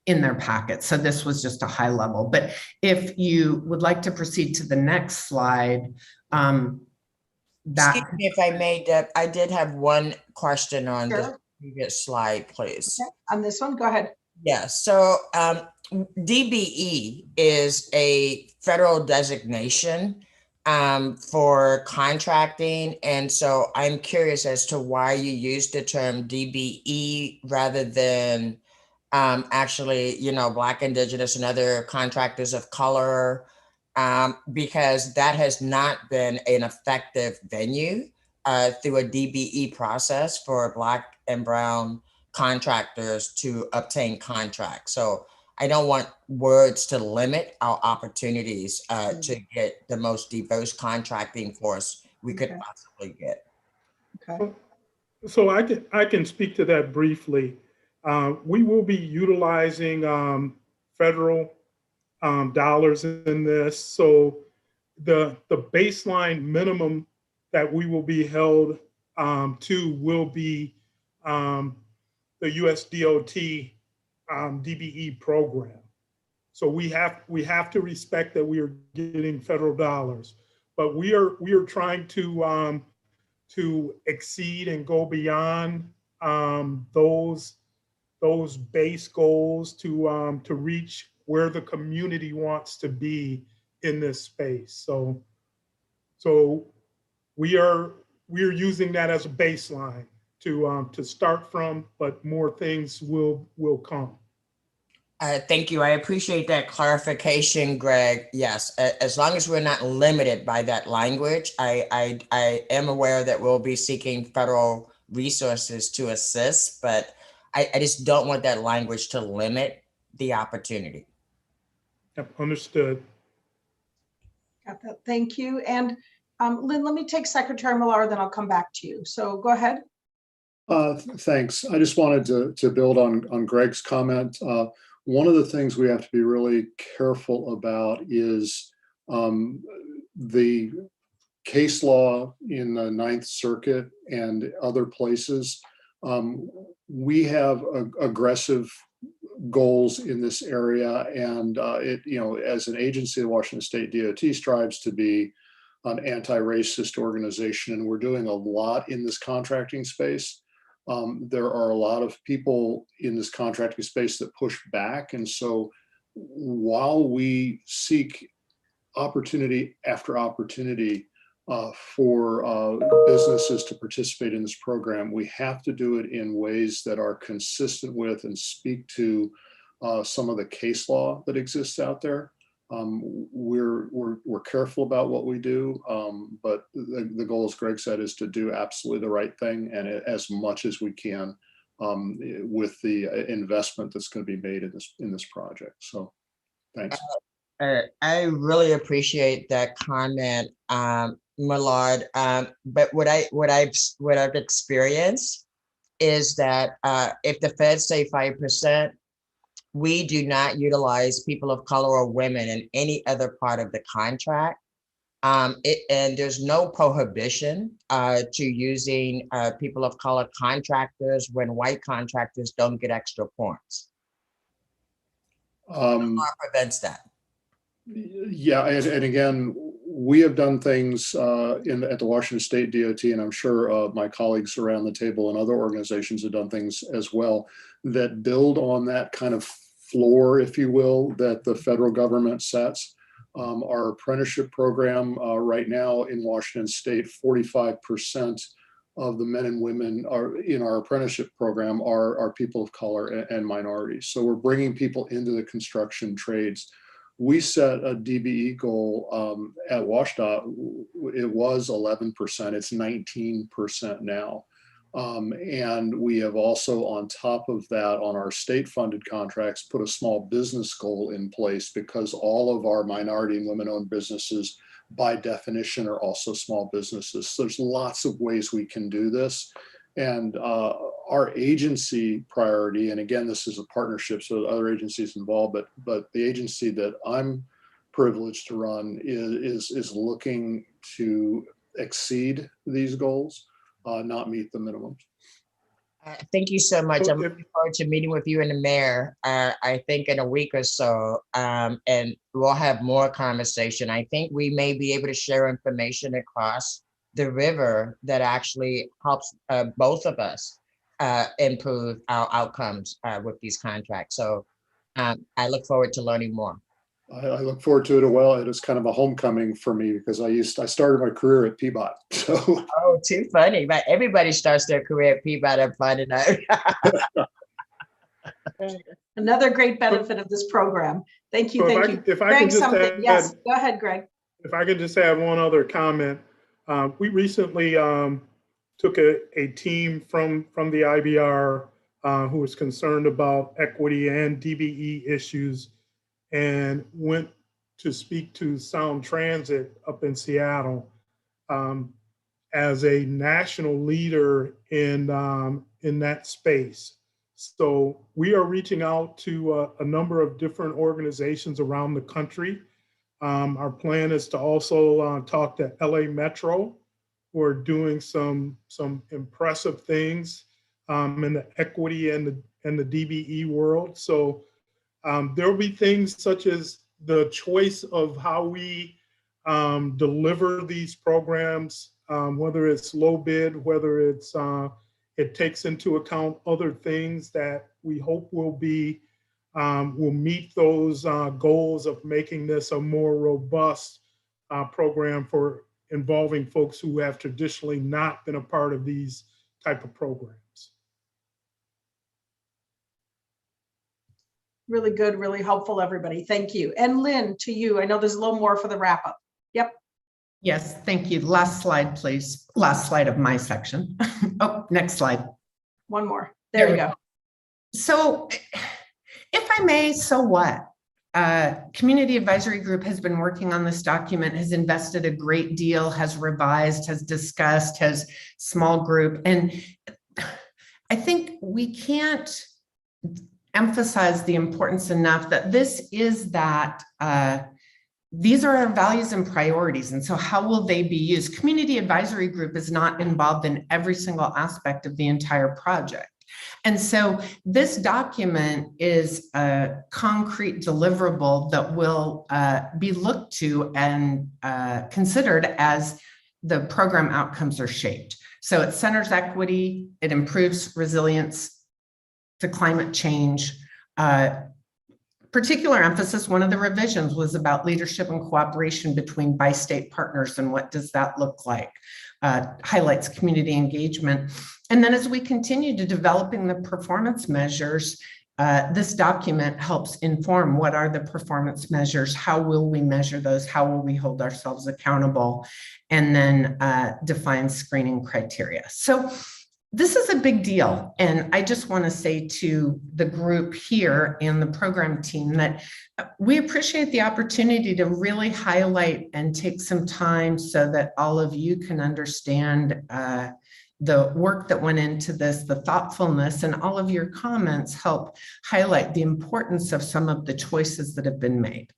in their packet. So this was just a high level. But if you would like to proceed to the next slide, excuse me if I may, Deb, I did have one question on Sure. the previous slide, please. Okay. On this one, go ahead. Yeah, so DBE is a federal designation for contracting. And so I'm curious as to why you use the term DBE rather than actually, Black, Indigenous, and other contractors of color, because that has not been an effective venue through a DBE process for Black and Brown contractors to obtain contracts. So I don't want words to limit our opportunities to get the most diverse contracting force we could possibly get. Okay. So I can speak to that briefly. We will be utilizing federal dollars in this. So the baseline minimum that we will be held to will be the US DOT DBE program. So we have to respect that we are getting federal dollars, but we are trying to exceed and go beyond those base goals to reach where the community wants to be in this space. So we're using that as a baseline to start from, but more things will come. Thank you. I appreciate that clarification, Greg. Yes, as long as we're not limited by that language, I am aware that we'll be seeking federal resources to assist, but I just don't want that language to limit the opportunity. Yep, understood. Got that. Thank you. And Lynn, let me take Secretary Millar, then I'll come back to you. So go ahead. Thanks. I just wanted to build on Greg's comment. One of the things we have to be really careful about is the case law in the Ninth Circuit and other places. We have aggressive goals in this area, and as an agency, the Washington State DOT strives to be an anti-racist organization, and we're doing a lot in this contracting space. There are a lot of people in this contracting space that push back. And so while we seek opportunity after opportunity for businesses to participate in this program, we have to do it in ways that are consistent with and speak to some of the case law that exists out there. We're careful about what we do, but the goal, as Greg said, is to do absolutely the right thing and as much as we can with the investment that's going to be made in this project. So, thanks. I really appreciate that comment, Millard. But what I've experienced is that if the feds say 5%, we do not utilize people of color or women in any other part of the contract. And there's no prohibition to using people of color contractors when white contractors don't get extra points. What prevents that? Yeah, and again, we have done things at the Washington State DOT, and I'm sure my colleagues around the table and other organizations have done things as well that build on that kind of floor, if you will, that the federal government sets. Our apprenticeship program right now in Washington State, 45% of the men and women are in our apprenticeship program are people of color and minorities. So we're bringing people into the construction trades. We set a DBE goal at WashDOT. It was 11%. It's 19% now. And we have also, on top of that, on our state-funded contracts, put a small business goal in place because all of our minority and women-owned businesses, by definition, are also small businesses. So there's lots of ways we can do this. And our agency priority, and again, this is a partnership, so other agencies involved, but the agency that I'm privileged to run is looking to exceed these goals, not meet the minimums. Thank you so much. I'm looking forward to meeting with you and the mayor, I think in a week or so, and we'll have more conversation. I think we may be able to share information across the river that actually helps both of us improve our outcomes with these contracts. So I look forward to learning more. I look forward to it as well. It is kind of a homecoming for me because I started my career at Peabody. So. Oh, too funny! But everybody starts their career at Peabody. I'm finding out. Another great benefit of this program. Thank you. So Thank you. If I can just add, yes, go ahead, Greg. If I could just add one other comment. We recently took a team from the IBR who was concerned about equity and DBE issues and went to speak to Sound Transit up in Seattle as a national leader in that space. So we are reaching out to a number of different organizations around the country. Our plan is to also talk to LA Metro, who are doing some impressive things in the equity and the DBE world. So there will be things such as the choice of how we deliver these programs, whether it's low bid, whether it's it takes into account other things that we hope will meet those goals of making this a more robust program for involving folks who have traditionally not been a part of these type of programs. Really good, really helpful, everybody. Thank you. And Lynn, to you, I know there's a little more for the wrap up. Yep. Yes, thank you. Last slide, please. Last slide of my section. Oh, next slide. One more. There we go. So if I may, so what? Community Advisory Group has been working on this document, has invested a great deal, has revised, has discussed, has small group. And I think we can't emphasize the importance enough that this is that these are our values and priorities. And so how will they be used? Community Advisory Group is not involved in every single aspect of the entire project. And so this document is a concrete deliverable that will be looked to and considered as the program outcomes are shaped. So it centers equity, it improves resilience to climate change. Particular emphasis, one of the revisions was about leadership and cooperation between bi-state partners and what does that look like? Highlights community engagement. And then as we continue to developing the performance measures, this document helps inform what are the performance measures, how will we measure those, how will we hold ourselves accountable, and then define screening criteria. So this is a big deal. And I just want to say to the group here and the program team that we appreciate the opportunity to really highlight and take some time so that all of you can understand the work that went into this, the thoughtfulness, and all of your comments help highlight the importance of some of the choices that have been made.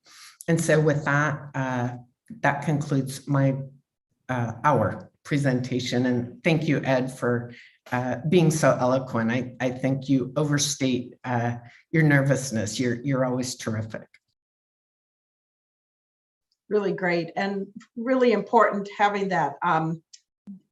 And so with that, that concludes our presentation. And thank you, Ed, for being so eloquent. I think you overstate your nervousness. You're always terrific. Really great, and really important having that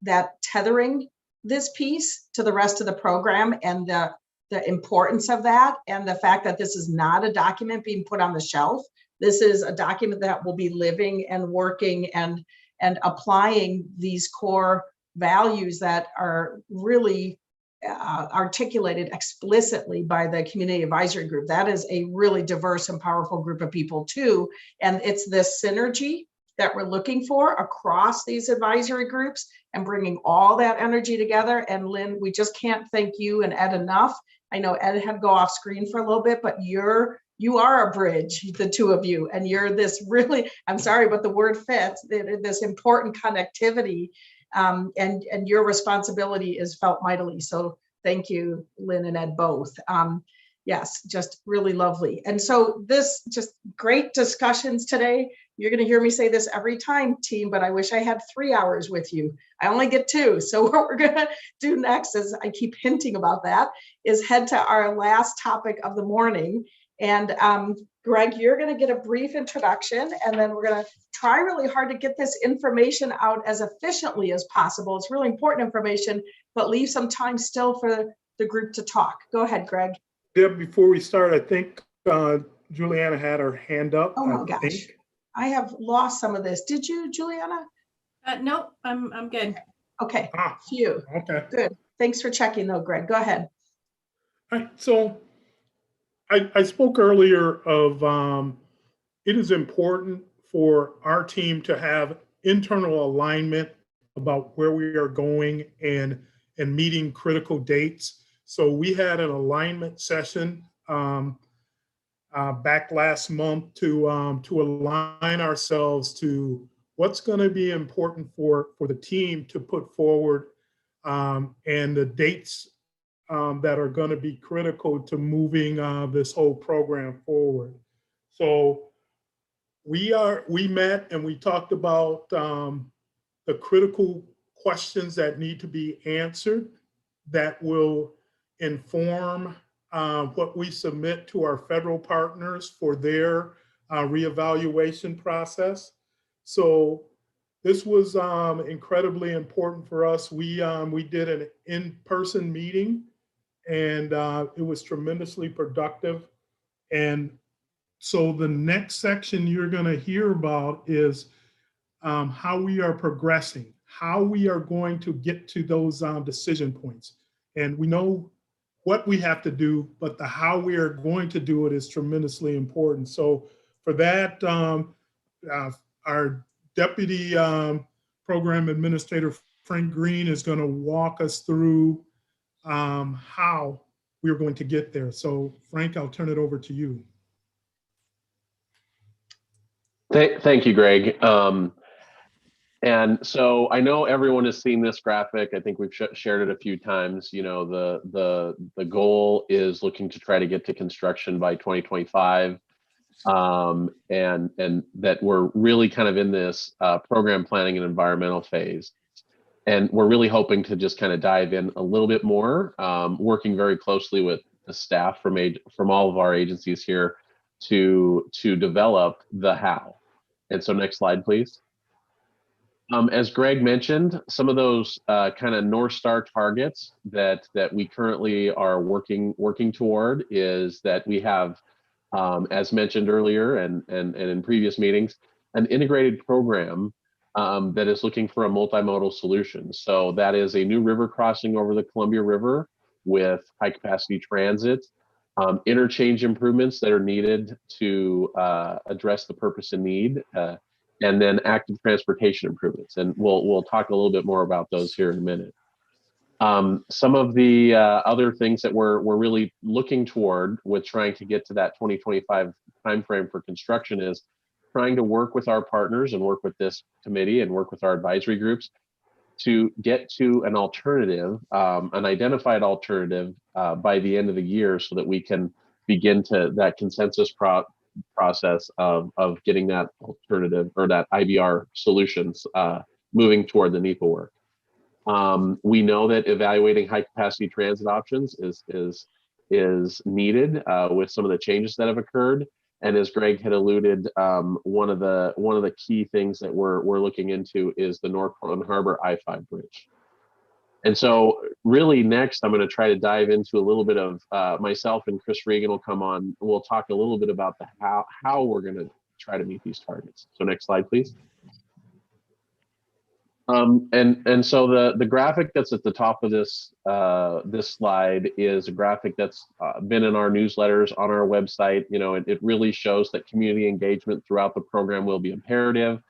that tethering this piece to the rest of the program, and the importance of that, and the fact that this is not a document being put on the shelf. This is a document that will be living and working and applying these core values that are really articulated explicitly by the community advisory group. That is a really diverse and powerful group of people too. And it's this synergy that we're looking for across these advisory groups and bringing all that energy together. And Lynn, we just can't thank you and Ed enough. I know Ed had to go off screen for a little bit, but you are a bridge, the two of you, and you're this really, I'm sorry, but the word fits, this important connectivity, and your responsibility is felt mightily. So thank you, Lynn and Ed both. Yes, just really lovely. And so this just great discussions today. You're going to hear me say this every time, team, but I wish I had 3 hours with you. I only get 2. So what we're going to do next, is I keep hinting about that, is head to our last topic of the morning. And Greg, you're going to get a brief introduction, and then we're going to try really hard to get this information out as efficiently as possible. It's really important information, but leave some time still for the group to talk. Go ahead, Greg. Deb, before we start, I think Juliana had her hand up. Oh my gosh, I have lost some of this. Did you, Juliana? Nope, I'm good. Okay, phew. Okay. Good. Thanks for checking though, Greg. Go ahead. All right, so I spoke earlier of it is important for our team to have internal alignment about where we are going and meeting critical dates. So we had an alignment session back last month to align ourselves to what's going to be important for the team to put forward, and the dates that are going to be critical to moving this whole program forward. So we met and we talked about the critical questions that need to be answered that will inform what we submit to our federal partners for their reevaluation process. So this was incredibly important for us. We did an in-person meeting, and it was tremendously productive. And so the next section you're going to hear about is how we are progressing, how we are going to get to those decision points. And we know what we have to do, but the how we are going to do it is tremendously important. So for that, our Deputy Program Administrator, Frank Green, is going to walk us through how we're going to get there. So Frank, I'll turn it over to you. Thank you, Greg. And so I know everyone has seen this graphic. I think we've shared it a few times. You know, the goal is looking to try to get to construction by 2025, and that we're really kind of in this program planning and environmental phase. And we're really hoping to just kind of dive in a little bit more, working very closely with the staff from all of our agencies here to develop the how. And so next slide, please. As Greg mentioned, some of those kind of North Star targets that we currently are working toward is that we have, as mentioned earlier and in previous meetings, an integrated program that is looking for a multimodal solution. So that is a new river crossing over the Columbia River with high capacity transit, interchange improvements that are needed to address the purpose and need, and then active transportation improvements. And we'll talk a little bit more about those here in a minute. Some of the other things that we're really looking toward with trying to get to that 2025 timeframe for construction is trying to work with our partners and work with this committee and work with our advisory groups to get to an alternative, an identified alternative by the end of the year, so that we can begin to that consensus process of getting that alternative or that IBR solutions moving toward the NEPA work. We know that evaluating high capacity transit options is needed with some of the changes that have occurred. And as Greg had alluded, one of the key things that we're looking into is the North Portland Harbor I-5 bridge. And so really next, I'm going to try to dive into a little bit of myself and Chris Regan will come on. We'll talk a little bit about the how we're going to try to meet these targets. So next slide, please. And so the graphic that's at the top of this this slide is a graphic that's been in our newsletters on our website. You know, it really shows that community engagement throughout the program will be imperative.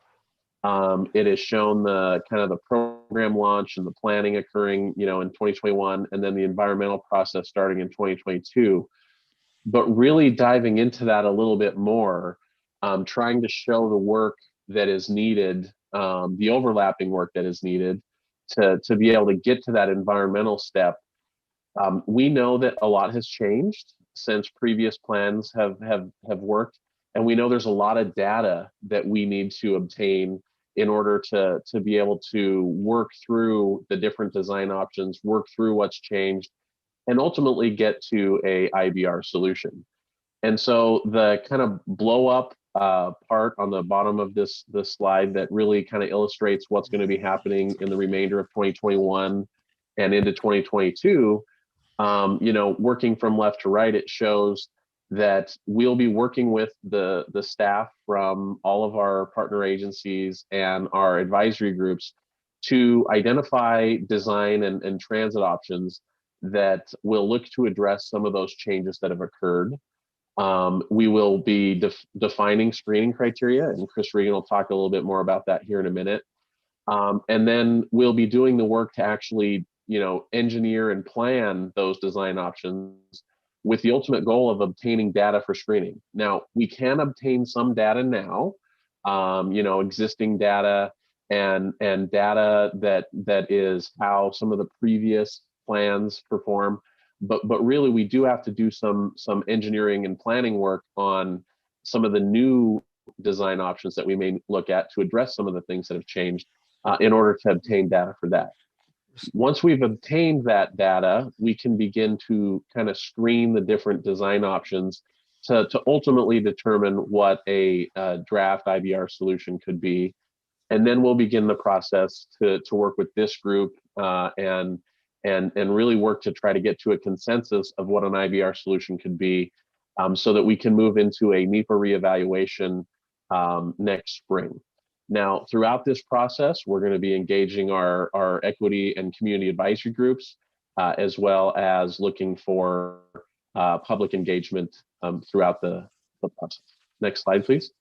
It has shown the kind of the program launch and the planning occurring, you know, in 2021, and then the environmental process starting in 2022. But really diving into that a little bit more, trying to show the work that is needed, the overlapping work that is needed to be able to get to that environmental step. We know that a lot has changed since previous plans have worked, and we know there's a lot of data that we need to obtain in order to be able to work through the different design options, work through what's changed, and ultimately get to a IBR solution. And so the kind of blow up part on the bottom of this slide that really kind of illustrates what's going to be happening in the remainder of 2021 and into 2022, you know, working from left to right, it shows that we'll be working with the staff from all of our partner agencies and our advisory groups to identify design and transit options that will look to address some of those changes that have occurred. We will be defining screening criteria, and Chris Regan will talk a little bit more about that here in a minute. And then we'll be doing the work to actually, you know, engineer and plan those design options with the ultimate goal of obtaining data for screening. Now, we can obtain some data now, you know, existing data and data that is how some of the previous plans perform. But really, we do have to do some engineering and planning work on some of the new design options that we may look at to address some of the things that have changed in order to obtain data for that. Once we've obtained that data, we can begin to kind of screen the different design options to ultimately determine what a draft IBR solution could be. And then we'll begin the process to work with this group and really work to try to get to a consensus of what an IBR solution could be, so that we can move into a NEPA reevaluation next spring. Now, throughout this process, we're going to be engaging our equity and community advisory groups, as well as looking for public engagement throughout the process. Next slide, please.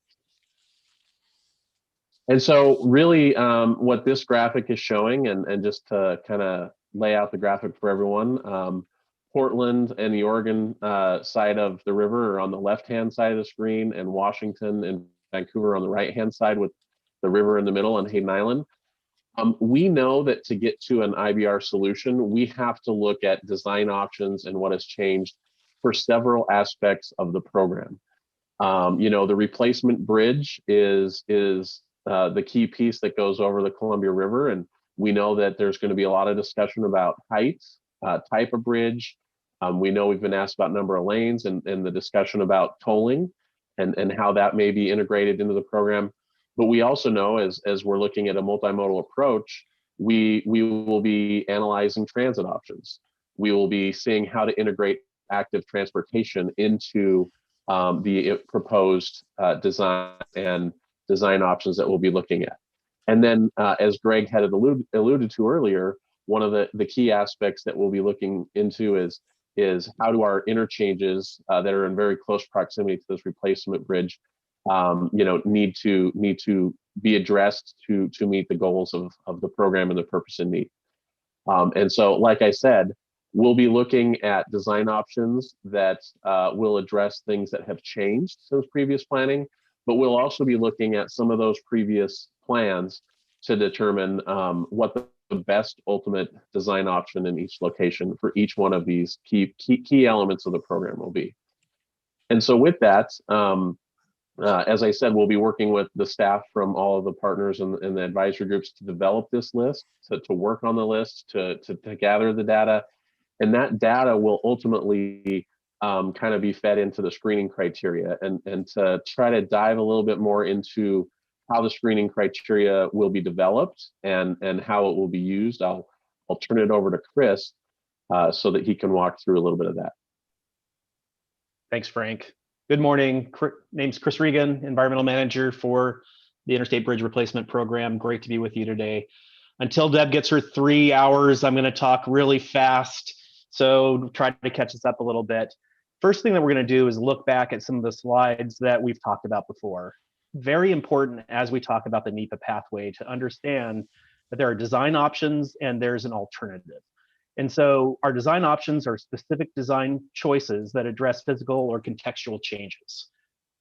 And so really what this graphic is showing, and just to kind of lay out the graphic for everyone, Portland and the Oregon side of the river are on the left-hand side of the screen, and Washington and Vancouver on the right-hand side with the river in the middle and Hayden Island. We know that to get to an IBR solution, we have to look at design options and what has changed for several aspects of the program. You know, the replacement bridge is the key piece that goes over the Columbia River, and we know that there's going to be a lot of discussion about height, type of bridge. We know we've been asked about number of lanes and the discussion about tolling and how that may be integrated into the program. But we also know, as we're looking at a multimodal approach, we will be analyzing transit options. We will be seeing how to integrate active transportation into the proposed design and design options that we'll be looking at. And then, as Greg had alluded to earlier, one of the key aspects that we'll be looking into is how do our interchanges that are in very close proximity to this replacement bridge, you know, need to be addressed to meet the goals of the program and the purpose and need. And so, like I said, we'll be looking at design options that will address things that have changed since previous planning, but we'll also be looking at some of those previous plans to determine what best ultimate design option in each location for each one of these key elements of the program will be. And so with that, as I said, we'll be working with the staff from all of the partners and the advisory groups to develop this list, to work on the list, to gather the data. And that data will ultimately kind of be fed into the screening criteria, and to try to dive a little bit more into how the screening criteria will be developed and how it will be used. I'll turn it over to Chris so that he can walk through a little bit of that. Thanks, Frank. Good morning. Name's Chris Regan, Environmental Manager for the Interstate Bridge Replacement Program. Great to be with you today. Until Deb gets her 3 hours, I'm going to talk really fast, so try to catch us up a little bit. First thing that we're going to do is look back at some of the slides that we've talked about before. Very important as we talk about the NEPA pathway to understand that there are design options and there's an alternative. And so our design options are specific design choices that address physical or contextual changes.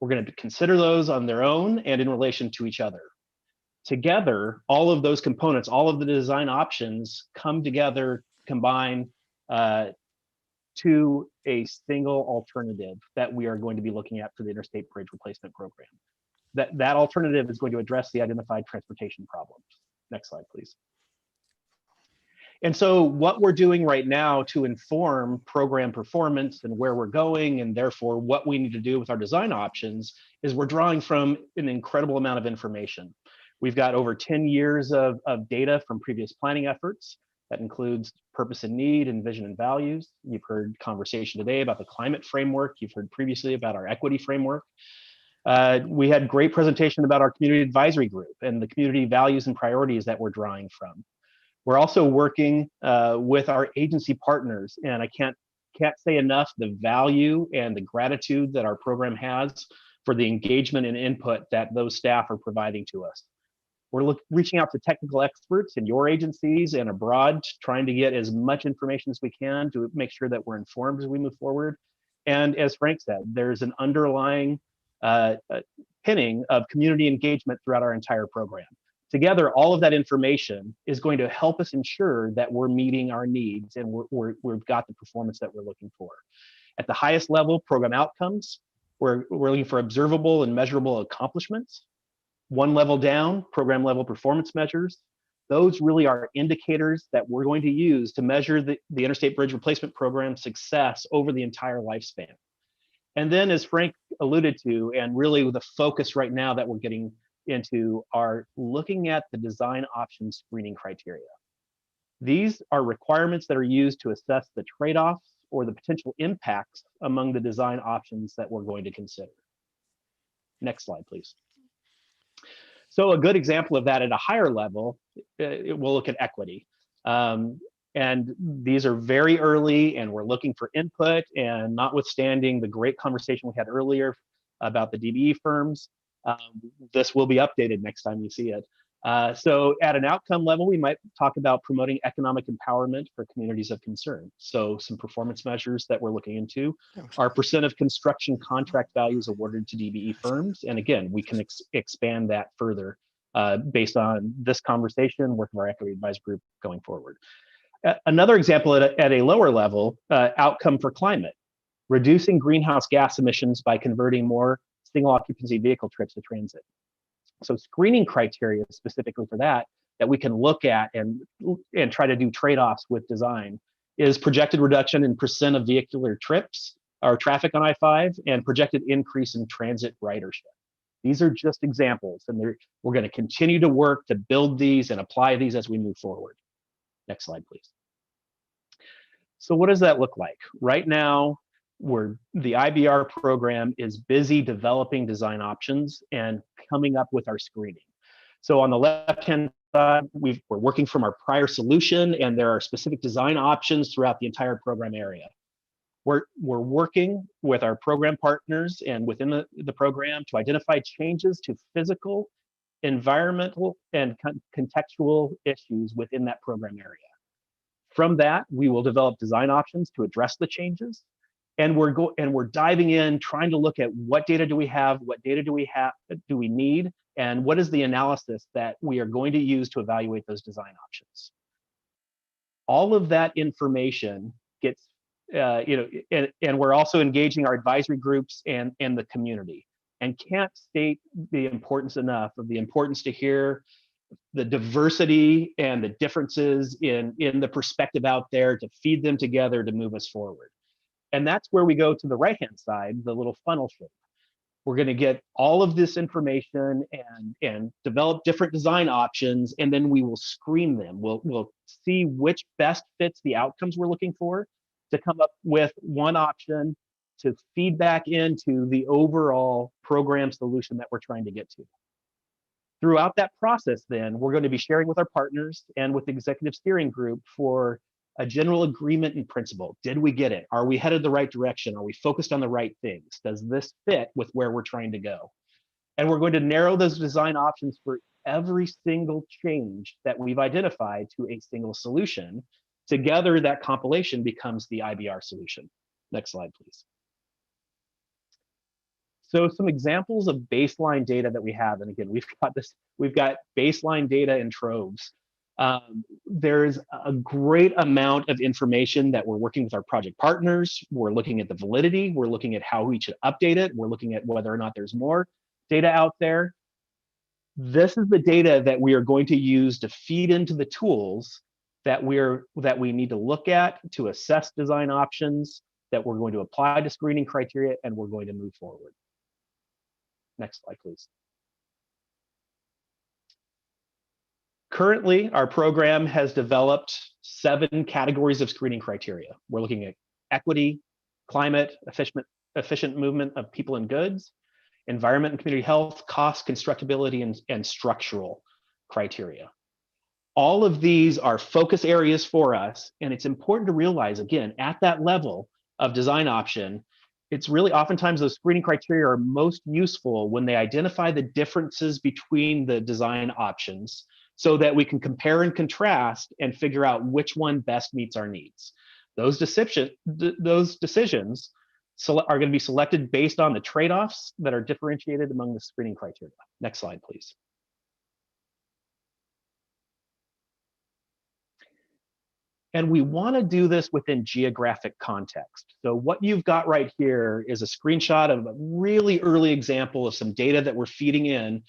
We're going to consider those on their own and in relation to each other. Together, all of those components, all of the design options come together, combine to a single alternative that we are going to be looking at for the Interstate Bridge Replacement Program. That alternative is going to address the identified transportation problems. Next slide, please. And so what we're doing right now to inform program performance and where we're going, and therefore what we need to do with our design options, is we're drawing from an incredible amount of information. We've got over 10 years of data from previous planning efforts. That includes purpose and need and vision and values. You've heard conversation today about the climate framework. You've heard previously about our equity framework. We had great presentation about our community advisory group and the community values and priorities that we're drawing from. We're also working with our agency partners, and I can't say enough the value and the gratitude that our program has for the engagement and input that those staff are providing to us. We're reaching out to technical experts in your agencies and abroad, trying to get as much information as we can to make sure that we're informed as we move forward. And as Frank said, there's an underlying pinning of community engagement throughout our entire program. Together, all of that information is going to help us ensure that we're meeting our needs and we've got the performance that we're looking for. At the highest level, program outcomes, we're looking for observable and measurable accomplishments. One level down, program level performance measures. Those really are indicators that we're going to use to measure the Interstate Bridge Replacement Program success over the entire lifespan. And then, as Frank alluded to, and really the focus right now that we're getting into, are looking at the design option screening criteria. These are requirements that are used to assess the trade-offs or the potential impacts among the design options that we're going to consider. Next slide, please. So a good example of that at a higher level, we'll look at equity. And these are very early, and we're looking for input, and notwithstanding the great conversation we had earlier about the DBE firms, this will be updated next time you see it. So at an outcome level, we might talk about promoting economic empowerment for communities of concern. So some performance measures that we're looking into are percent of construction contract values awarded to DBE firms. And again, we can expand that further based on this conversation, work of our equity advisory group going forward. Another example at a lower level, outcome for climate, reducing greenhouse gas emissions by converting more single occupancy vehicle trips to transit. So screening criteria specifically for that we can look at and try to do trade-offs with design is projected reduction in percent of vehicular trips or traffic on I-5 and projected increase in transit ridership. These are just examples, and we're going to continue to work to build these and apply these as we move forward. Next slide, please. So what does that look like? Right now, the IBR program is busy developing design options and coming up with our screening. So on the left-hand side, we're working from our prior solution, and there are specific design options throughout the entire program area. We're working with our program partners and within the program to identify changes to physical, environmental, and contextual issues within that program area. From that, we will develop design options to address the changes. And we're diving in, trying to look at what data do we have, what data do we need, and what is the analysis that we are going to use to evaluate those design options. All of that information gets, and we're also engaging our advisory groups and the community, and can't state the importance enough of the importance to hear the diversity and the differences in the perspective out there, to feed them together to move us forward. And that's where we go to the right-hand side, the little funnel shape. We're going to get all of this information and develop different design options, and then we will screen them. We'll see which best fits the outcomes we're looking for to come up with one option to feed back into the overall program solution that we're trying to get to. Throughout that process, then, we're going to be sharing with our partners and with the executive steering group for a general agreement in principle. Did we get it? Are we headed the right direction? Are we focused on the right things? Does this fit with where we're trying to go? And we're going to narrow those design options for every single change that we've identified to a single solution. Together, that compilation becomes the IBR solution. Next slide, please. So some examples of baseline data that we have, and again, we've got baseline data in troves. There's a great amount of information that we're working with our project partners. We're looking at the validity. We're looking at how we should update it. We're looking at whether or not there's more data out there. This is the data that we are going to use to feed into the tools that we need to look at to assess design options, that we're going to apply to screening criteria, and we're going to move forward. Next slide, please. Currently, our program has developed 7 categories of screening criteria. We're looking at equity, climate, efficient movement of people and goods, environment and community health, cost, constructability, and structural criteria. All of these are focus areas for us, and it's important to realize, again, at that level of design option, it's really oftentimes those screening criteria are most useful when they identify the differences between the design options, so that we can compare and contrast and figure out which one best meets our needs. Those decisions are going to be selected based on the trade-offs that are differentiated among the screening criteria. Next slide, please. And we want to do this within geographic context. So what you've got right here is a screenshot of a really early example of some data that we're feeding in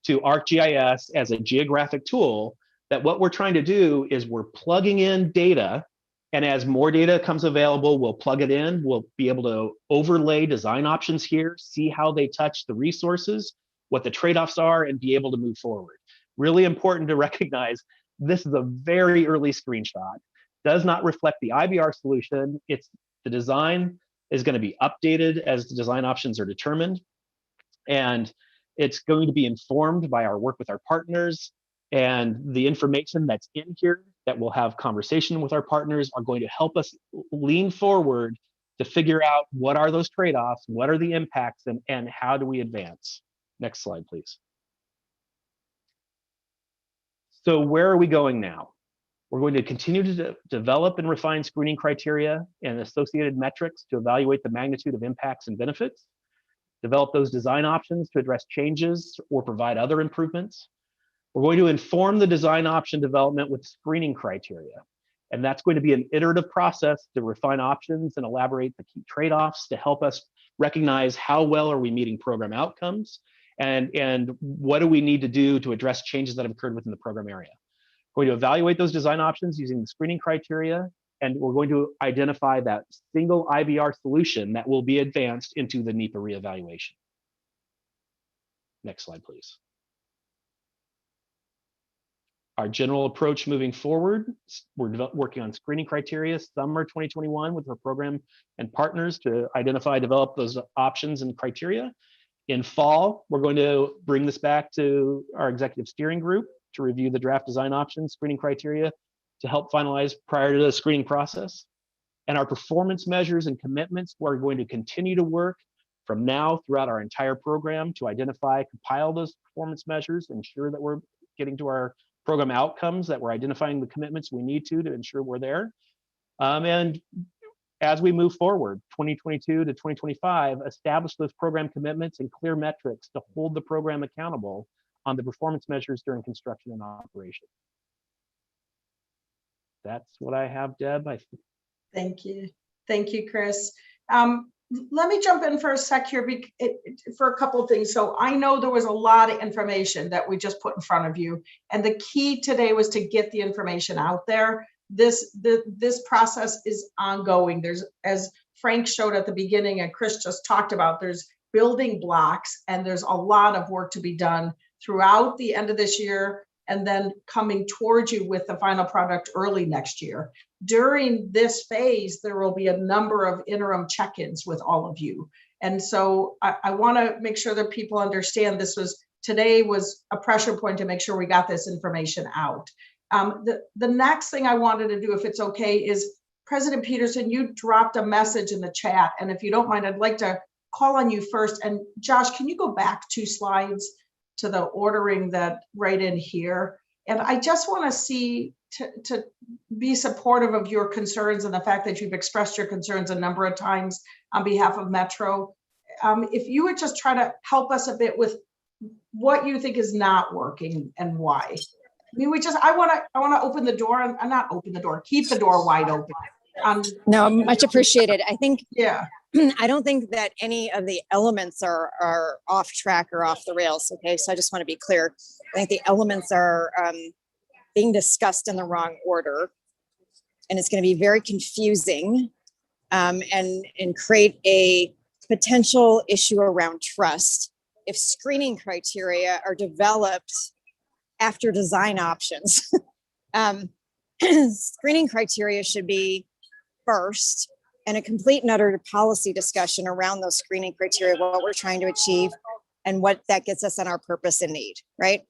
to ArcGIS as a geographic tool, that what we're trying to do is we're plugging in data, and as more data comes available, we'll plug it in. We'll be able to overlay design options here, see how they touch the resources, what the trade-offs are, and be able to move forward. Really important to recognize this is a very early screenshot. Does not reflect the IBR solution. It's the design is going to be updated as the design options are determined. And it's going to be informed by our work with our partners, and the information that's in here that we'll have conversation with our partners are going to help us lean forward to figure out what are those trade-offs, what are the impacts, and how do we advance. Next slide, please. So where are we going now? We're going to continue to develop and refine screening criteria and associated metrics to evaluate the magnitude of impacts and benefits, develop those design options to address changes or provide other improvements. We're going to inform the design option development with screening criteria. And that's going to be an iterative process to refine options and elaborate the key trade-offs to help us recognize how well are we meeting program outcomes, and what do we need to do to address changes that have occurred within the program area. We're going to evaluate those design options using the screening criteria, and we're going to identify that single IBR solution that will be advanced into the NEPA reevaluation. Next slide, please. Our general approach moving forward, we're working on screening criteria summer 2021 with our program and partners to identify, develop those options and criteria. In fall, we're going to bring this back to our executive steering group to review the draft design options, screening criteria to help finalize prior to the screening process. And our performance measures and commitments, we're going to continue to work from now throughout our entire program to identify, compile those performance measures, ensure that we're getting to our program outcomes, that we're identifying the commitments we need to ensure we're there. And as we move forward, 2022 to 2025, establish those program commitments and clear metrics to hold the program accountable on the performance measures during construction and operation. that's what I have, Deb. Thank you. Thank you, Chris. Let me jump in for a sec here for a couple of things. So I know there was a lot of information that we just put in front of you, and the key today was to get the information out there. This process is ongoing. There's, as Frank showed at the beginning and Chris just talked about, there's building blocks, and there's a lot of work to be done throughout the end of this year, and then coming towards you with the final product early next year. During this phase, there will be a number of interim check-ins with all of you. And so I want to make sure that people understand today was a pressure point to make sure we got this information out. The next thing I wanted to do, if it's okay, is President Peterson, you dropped a message in the chat. And if you don't mind, I'd like to call on you first. And Josh, can you go back 2 slides to the ordering that right in here? And I just want to see, to be supportive of your concerns and the fact that you've expressed your concerns a number of times on behalf of Metro. If you would just try to help us a bit with what you think is not working and why. I mean, I want to open the door, and not open the door, keep the door wide open. No, much appreciated. I think, yeah, I don't think that any of the elements are off track or off the rails. Okay, so I just want to be clear. I think the elements are being discussed in the wrong order, and it's going to be very confusing and create a potential issue around trust if screening criteria are developed after design options. Screening criteria should be first, and a complete and utter policy discussion around those screening criteria, what we're trying to achieve and what that gets us on our purpose and need, right?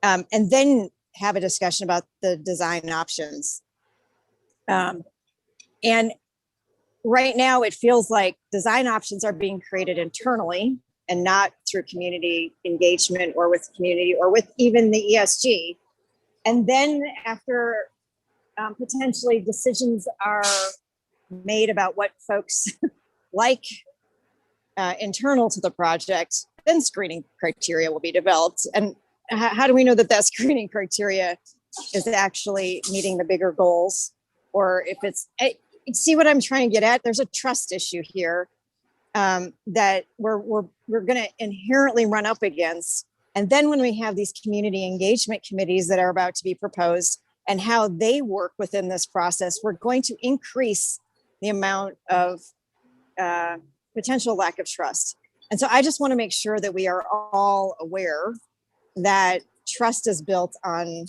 And then have a discussion about the design options. And right now it feels like design options are being created internally and not through community engagement or with community or with even the ESG. And then after potentially decisions are made about what folks like internal to the project, then screening criteria will be developed. And how do we know that that screening criteria is actually meeting the bigger goals? Or if it's, see what I'm trying to get at? There's a trust issue here that we're going to inherently run up against. And then when we have these community engagement committees that are about to be proposed and how they work within this process, we're going to increase the amount of potential lack of trust. And so I just want to make sure that we are all aware that trust is built on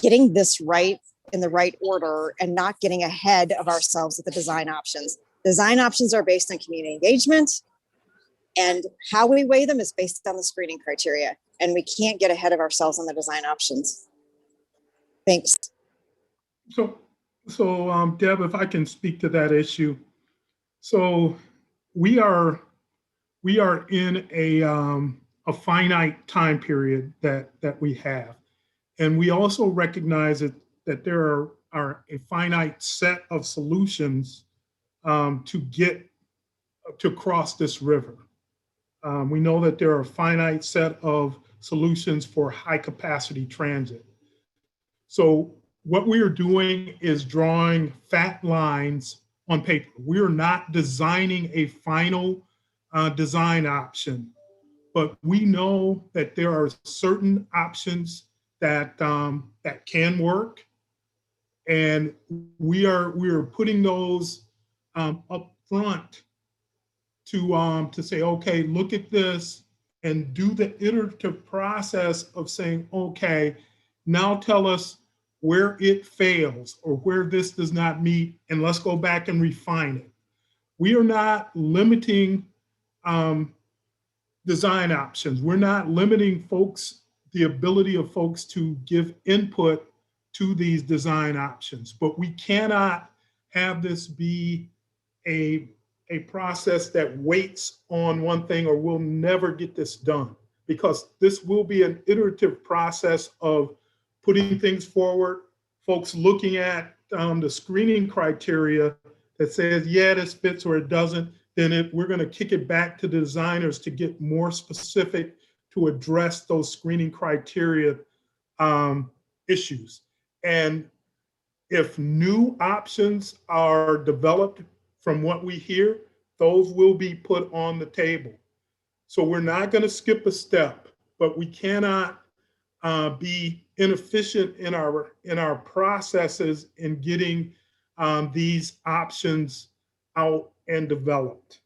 getting this right in the right order and not getting ahead of ourselves with the design options. Design options are based on community engagement, and how we weigh them is based on the screening criteria. And we can't get ahead of ourselves on the design options. Thanks. So Deb, if I can speak to that issue. So we are in a finite time period that we have. And we also recognize that there are a finite set of solutions to cross this river. We know that there are a finite set of solutions for high capacity transit. So what we are doing is drawing fat lines on paper. We are not designing a final design option, but we know that there are certain options that can work, and we are putting those up front to say, okay, look at this and do the iterative process of saying, okay, now tell us where it fails or where this does not meet, and let's go back and refine it. We are not limiting design options. We're not limiting the ability of folks to give input to these design options, but we cannot have this be a process that waits on one thing, or we'll never get this done, because this will be an iterative process of putting things forward, folks looking at the screening criteria that says, yeah, this fits or it doesn't, then we're going to kick it back to the designers to get more specific to address those screening criteria issues. And If new options are developed from what we hear, those will be put on the table. So we're not going to skip a step, but we cannot be inefficient in our processes in getting these options out and developed.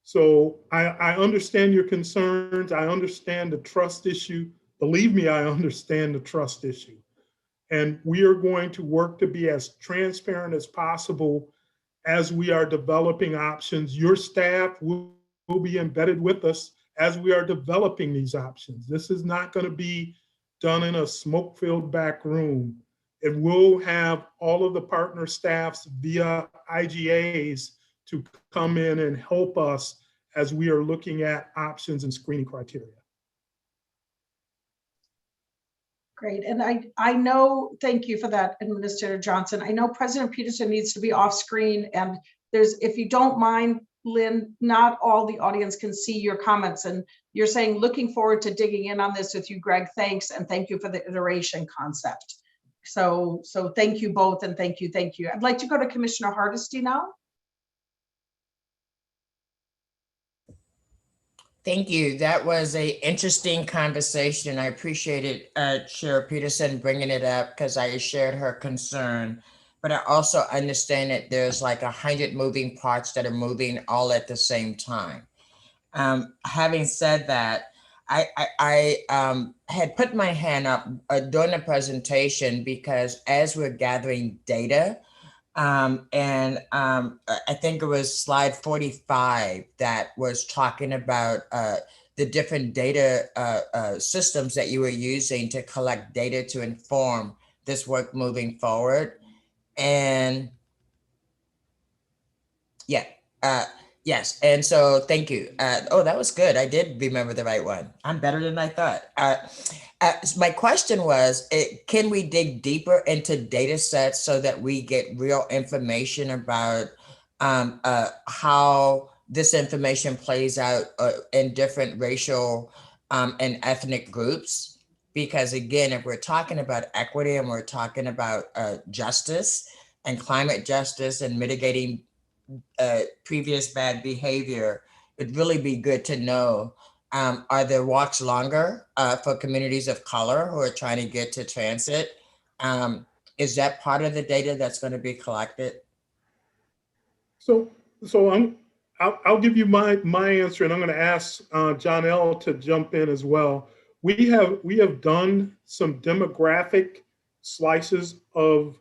So I understand your concerns. I understand the trust issue. Believe me, I understand the trust issue. And we are going to work to be as transparent as possible as we are developing options. Your staff will be embedded with us as we are developing these options. This is not going to be done in a smoke-filled back room. It will have all of the partner staffs via IGAs to come in and help us as we are looking at options and screening criteria. Great, and I know, thank you for that, Administrator Johnson. I know President Peterson needs to be off screen, and if you don't mind, Lynn, not all the audience can see your comments, and you're saying looking forward to digging in on this with you, Greg. Thanks, and thank you for the iteration concept. So thank you both, and thank you. I'd like to go to Commissioner Hardesty now. Thank you. That was an interesting conversation. I appreciated Chair Peterson bringing it up because I shared her concern. But I also understand that there's like 100 moving parts that are moving all at the same time. Having said that, I had put my hand up during the presentation because as we're gathering data, I think it was slide 45 that was talking about the different data systems that you were using to collect data to inform this work moving forward. And yeah, yes. And so thank you. Oh, that was good. I did remember the right one. I'm better than I thought. My question was, can we dig deeper into data sets so that we get real information about how this information plays out in different racial and ethnic groups? Because again, if we're talking about equity and we're talking about justice and climate justice and mitigating previous bad behavior, it'd really be good to know, are the walks longer for communities of color who are trying to get to transit? Is that part of the data that's going to be collected? So I'll give you my answer, and I'm going to ask John L. to jump in as well. We have done some demographic slices of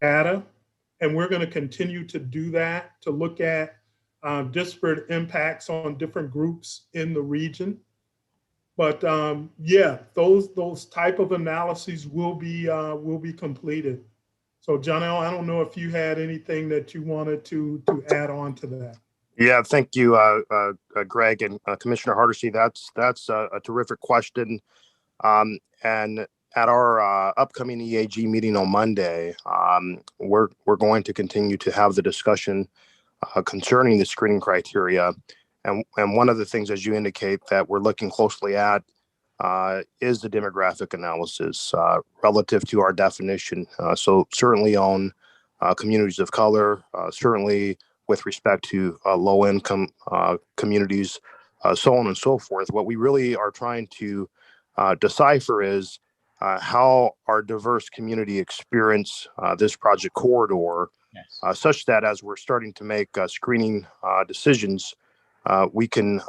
data, and we're going to continue to do that to look at disparate impacts on different groups in the region. But yeah, those type of analyses will be completed. So John L., I don't know if you had anything that you wanted to add on to that. Yeah, thank you, Greg and Commissioner Hardesty. That's a terrific question. And at our upcoming EAG meeting on Monday, we're going to continue to have the discussion concerning the screening criteria. And one of the things, as you indicate, that we're looking closely at is the demographic analysis relative to our definition. So certainly on communities of color, certainly with respect to low-income communities, so on and so forth. What we really are trying to decipher is how our diverse community experience this project corridor, yes, such that as we're starting to make screening decisions, we can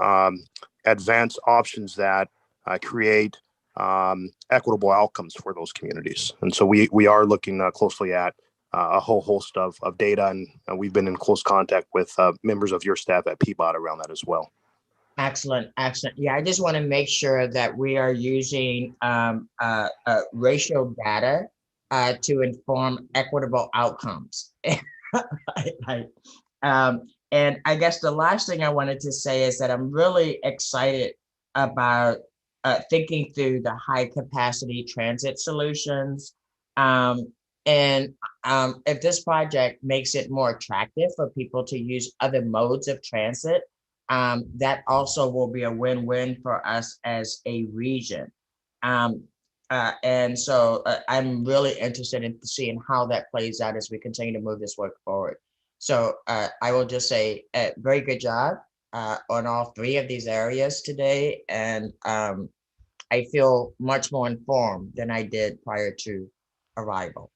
advance options that create equitable outcomes for those communities. And so we are looking closely at a whole host of data, and we've been in close contact with members of your staff at Peabody around that as well. Excellent, excellent. Yeah, I just want to make sure that we are using racial data to inform equitable outcomes. And I guess the last thing I wanted to say is that I'm really excited about thinking through the high capacity transit solutions. If this project makes it more attractive for people to use other modes of transit, that also will be a win-win for us as a region. And so I'm really interested in seeing how that plays out as we continue to move this work forward. So I will just say very good job on all three of these areas today. And I feel much more informed than I did prior to arrival.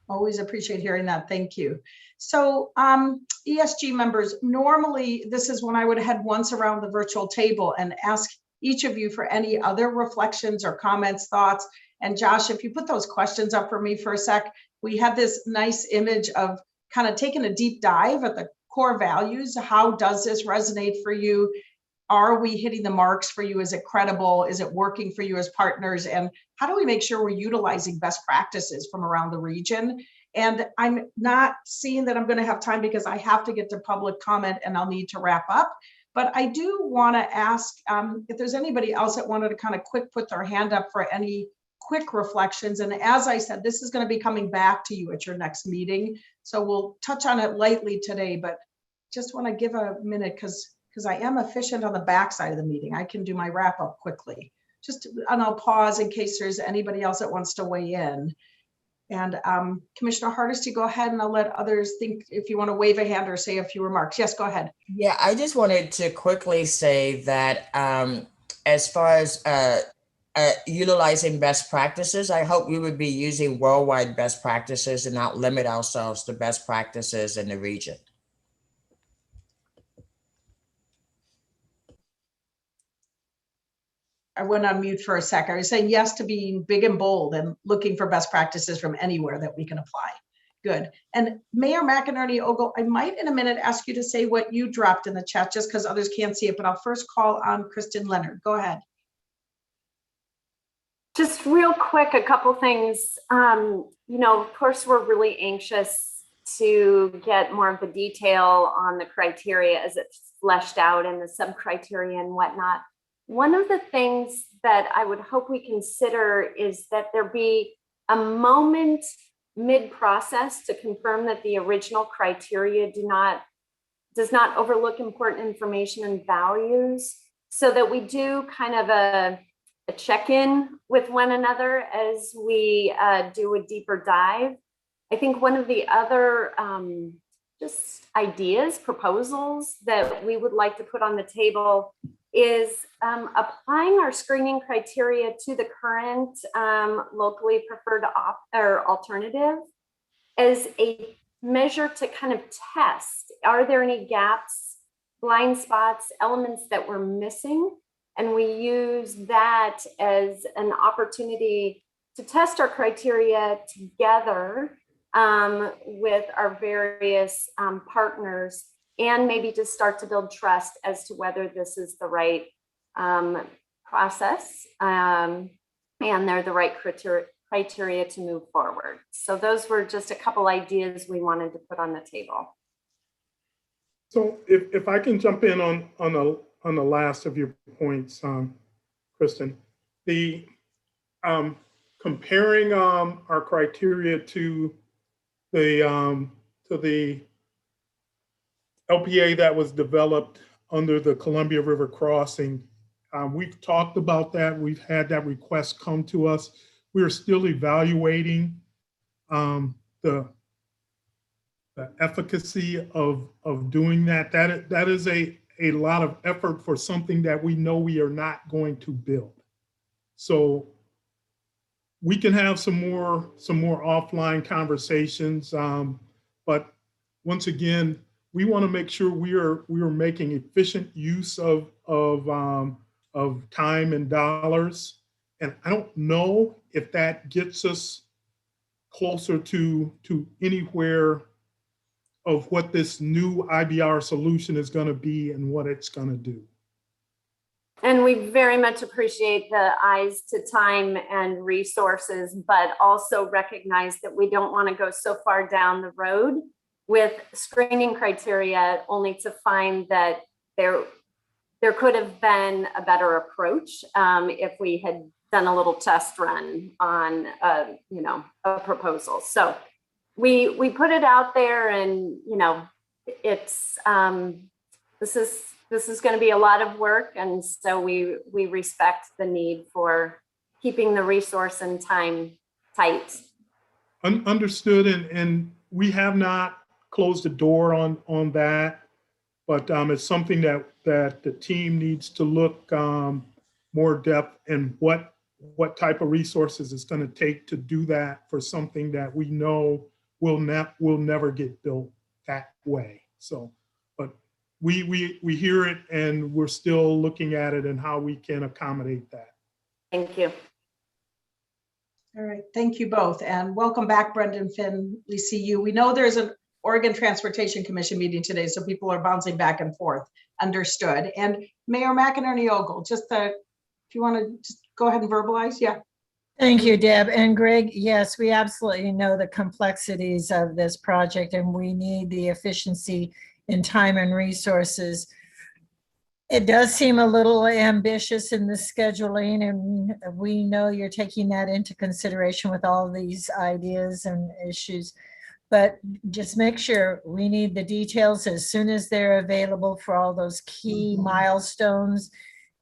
Always appreciate hearing that. Thank you. So ESG members, normally this is when I would head once around the virtual table and ask each of you for any other reflections or comments, thoughts. And Josh, if you put those questions up for me for a sec, we had this nice image of kind of taking a deep dive at the core values. How does this resonate for you? Are we hitting the marks for you? Is it credible? Is it working for you as partners? And how do we make sure we're utilizing best practices from around the region? And I'm not seeing that I'm going to have time because I have to get to public comment and I'll need to wrap up. But I do want to ask if there's anybody else that wanted to kind of quick put their hand up for any quick reflections. And as I said, this is going to be coming back to you at your next meeting. So we'll touch on it lightly today, but just want to give a minute because I am efficient on the backside of the meeting. I can do my wrap up quickly. And I'll pause in case there's anybody else that wants to weigh in. And Commissioner Hardesty, go ahead and I'll let others think if you want to wave a hand or say a few remarks. Yes, go ahead. Yeah, I just wanted to quickly say that as far as utilizing best practices, I hope we would be using worldwide best practices and not limit ourselves to best practices in the region. I went on mute for a sec. I was saying yes to being big and bold and looking for best practices from anywhere that we can apply. Good. And Mayor McInerney Ogle, I might in a minute ask you to say what you dropped in the chat just because others can't see it, but I'll first call on Kristen Leonard. Go ahead. Just real quick, a couple things. Of course, we're really anxious to get more of the detail on the criteria as it's fleshed out and the sub-criteria and whatnot. One of the things that I would hope we consider is that there be a moment mid-process to confirm that the original criteria does not overlook important information and values, so that we do kind of a check-in with one another as we do a deeper dive. I think one of the other just ideas, proposals that we would like to put on the table is applying our screening criteria to the current locally preferred alternative as a measure to kind of test, are there any gaps, blind spots, elements that we're missing? And we use that as an opportunity to test our criteria together with our various partners, and maybe to start to build trust as to whether this is the right process and they're the right criteria to move forward. So those were just a couple ideas we wanted to put on the table. So if I can jump in on the last of your points, Kristen, the comparing our criteria to the LPA that was developed under the Columbia River crossing. We've talked about that. We've had that request come to us. We're still evaluating the efficacy of doing that. That is a lot of effort for something that we know we are not going to build. So we can have some more offline conversations, but once again, we want to make sure we are making efficient use of time and dollars. And I don't know if that gets us closer to anywhere of what this new IBR solution is going to be and what it's going to do. And we very much appreciate the eyes to time and resources, but also recognize that we don't want to go so far down the road with screening criteria only to find that there could have been a better approach if we had done a little test run on a proposal. So we put it out there, and it's this is going to be a lot of work, and so we respect the need for keeping the resource and time tight. Understood, and we have not closed the door on that, but it's something that the team needs to look more depth in what type of resources it's going to take to do that for something that we know will never get built that way. So, but we hear it, and we're still looking at it and how we can accommodate that. Thank you. All right, thank you both, and welcome back, Brendan Finn. We see you. We know there's an Oregon Transportation Commission meeting today, so people are bouncing back and forth. Understood. And Mayor McInerney-Ogle, just if you want to just go ahead and verbalize, yeah. Thank you, Deb. And Greg, yes, we absolutely know the complexities of this project, and we need the efficiency in time and resources. It does seem a little ambitious in the scheduling, and we know you're taking that into consideration with all these ideas and issues. But just make sure we need the details as soon as they're available for all those key milestones,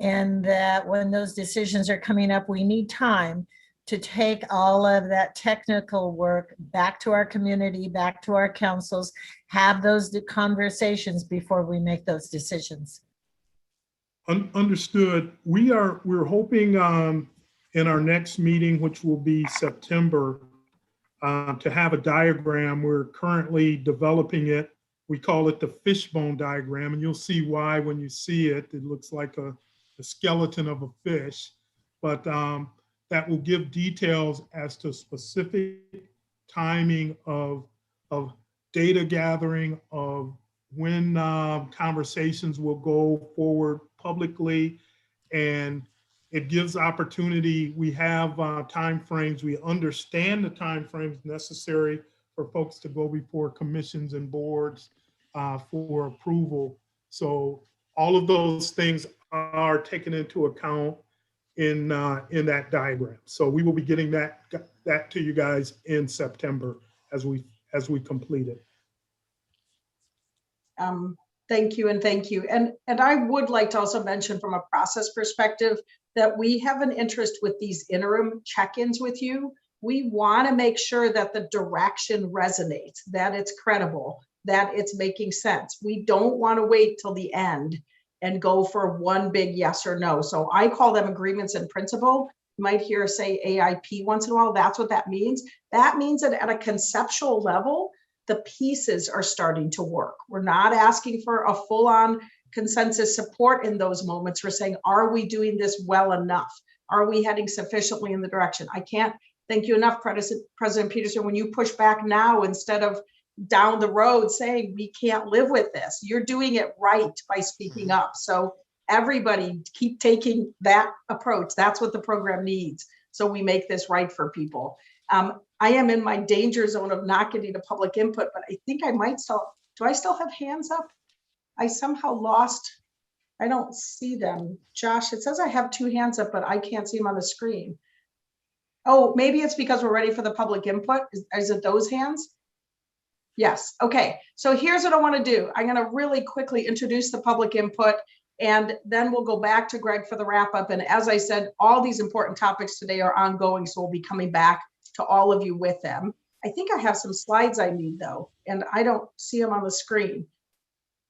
and that when those decisions are coming up, we need time to take all of that technical work back to our community, back to our councils, have those conversations before we make those decisions. Understood. We're hoping in our next meeting, which will be September, to have a diagram. We're currently developing it. We call it the fishbone diagram, and you'll see why when you see it. It looks like a skeleton of a fish, but that will give details as to specific timing of data gathering, of when conversations will go forward publicly, and it gives opportunity. We have timeframes. We understand the timeframes necessary for folks to go before commissions and boards for approval. So all of those things are taken into account in that diagram. So we will be getting that to you guys in September as we complete it. Thank you, and thank you. And I would like to also mention from a process perspective that we have an interest with these interim check-ins with you. We want to make sure that the direction resonates, that it's credible, that it's making sense. We don't want to wait till the end and go for one big yes or no. So I call them agreements in principle. You might hear us say AIP once in a while. That's what that means. That means that at a conceptual level, the pieces are starting to work. We're not asking for a full-on consensus support in those moments. We're saying, are we doing this well enough? Are we heading sufficiently in the direction? I can't thank you enough, President Peterson, when you push back now instead of down the road saying we can't live with this. You're doing it right by speaking up. So everybody keep taking that approach. That's what the program needs. So we make this right for people. I am in my danger zone of not getting to public input, but I think I might still, do I still have hands up? I somehow lost, I don't see them. Josh, it says I have 2 hands up, but I can't see them on the screen. Oh, maybe it's because we're ready for the public input. Is it those hands? Yes, okay. So here's what I want to do. I'm going to really quickly introduce the public input, and then we'll go back to Greg for the wrap up. And as I said, all these important topics today are ongoing, so we'll be coming back to all of you with them. I think I have some slides I need though, and I don't see them on the screen.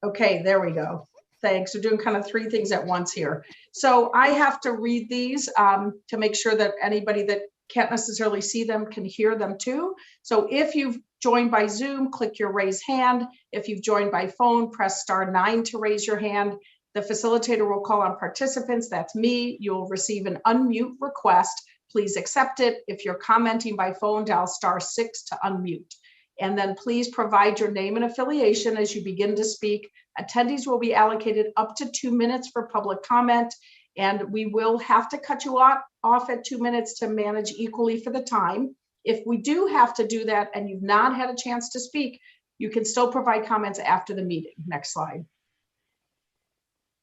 Okay, there we go. Thanks. We're doing kind of 3 things at once here. So I have to read these to make sure that anybody that can't necessarily see them can hear them too. So if you've joined by Zoom, click your raise hand. If you've joined by phone, press *9 to raise your hand. The facilitator will call on participants. That's me. You'll receive an unmute request. Please accept it. If you're commenting by phone, dial *6 to unmute. And then please provide your name and affiliation as you begin to speak. Attendees will be allocated up to 2 minutes for public comment, and we will have to cut you off at 2 minutes to manage equally for the time. If we do have to do that and you've not had a chance to speak, you can still provide comments after the meeting. Next slide.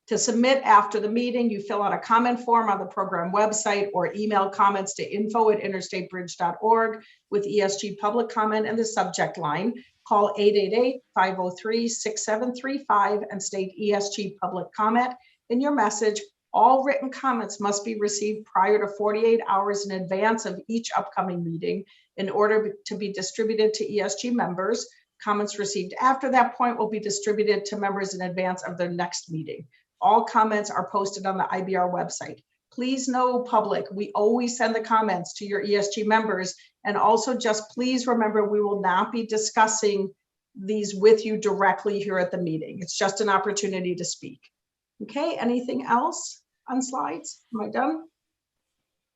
To submit after the meeting, you fill out a comment form on the program website or email comments to info@interstatebridge.org with ESG Public Comment and the subject line. Call 888-503-6735 and state ESG Public Comment in your message. All written comments must be received prior to 48 hours in advance of each upcoming meeting in order to be distributed to ESG members. Comments received after that point will be distributed to members in advance of their next meeting. All comments are posted on the IBR website. Please know, public, we always send the comments to your ESG members. And also just please remember, we will not be discussing these with you directly here at the meeting. It's just an opportunity to speak. Okay, anything else on slides? Am I done?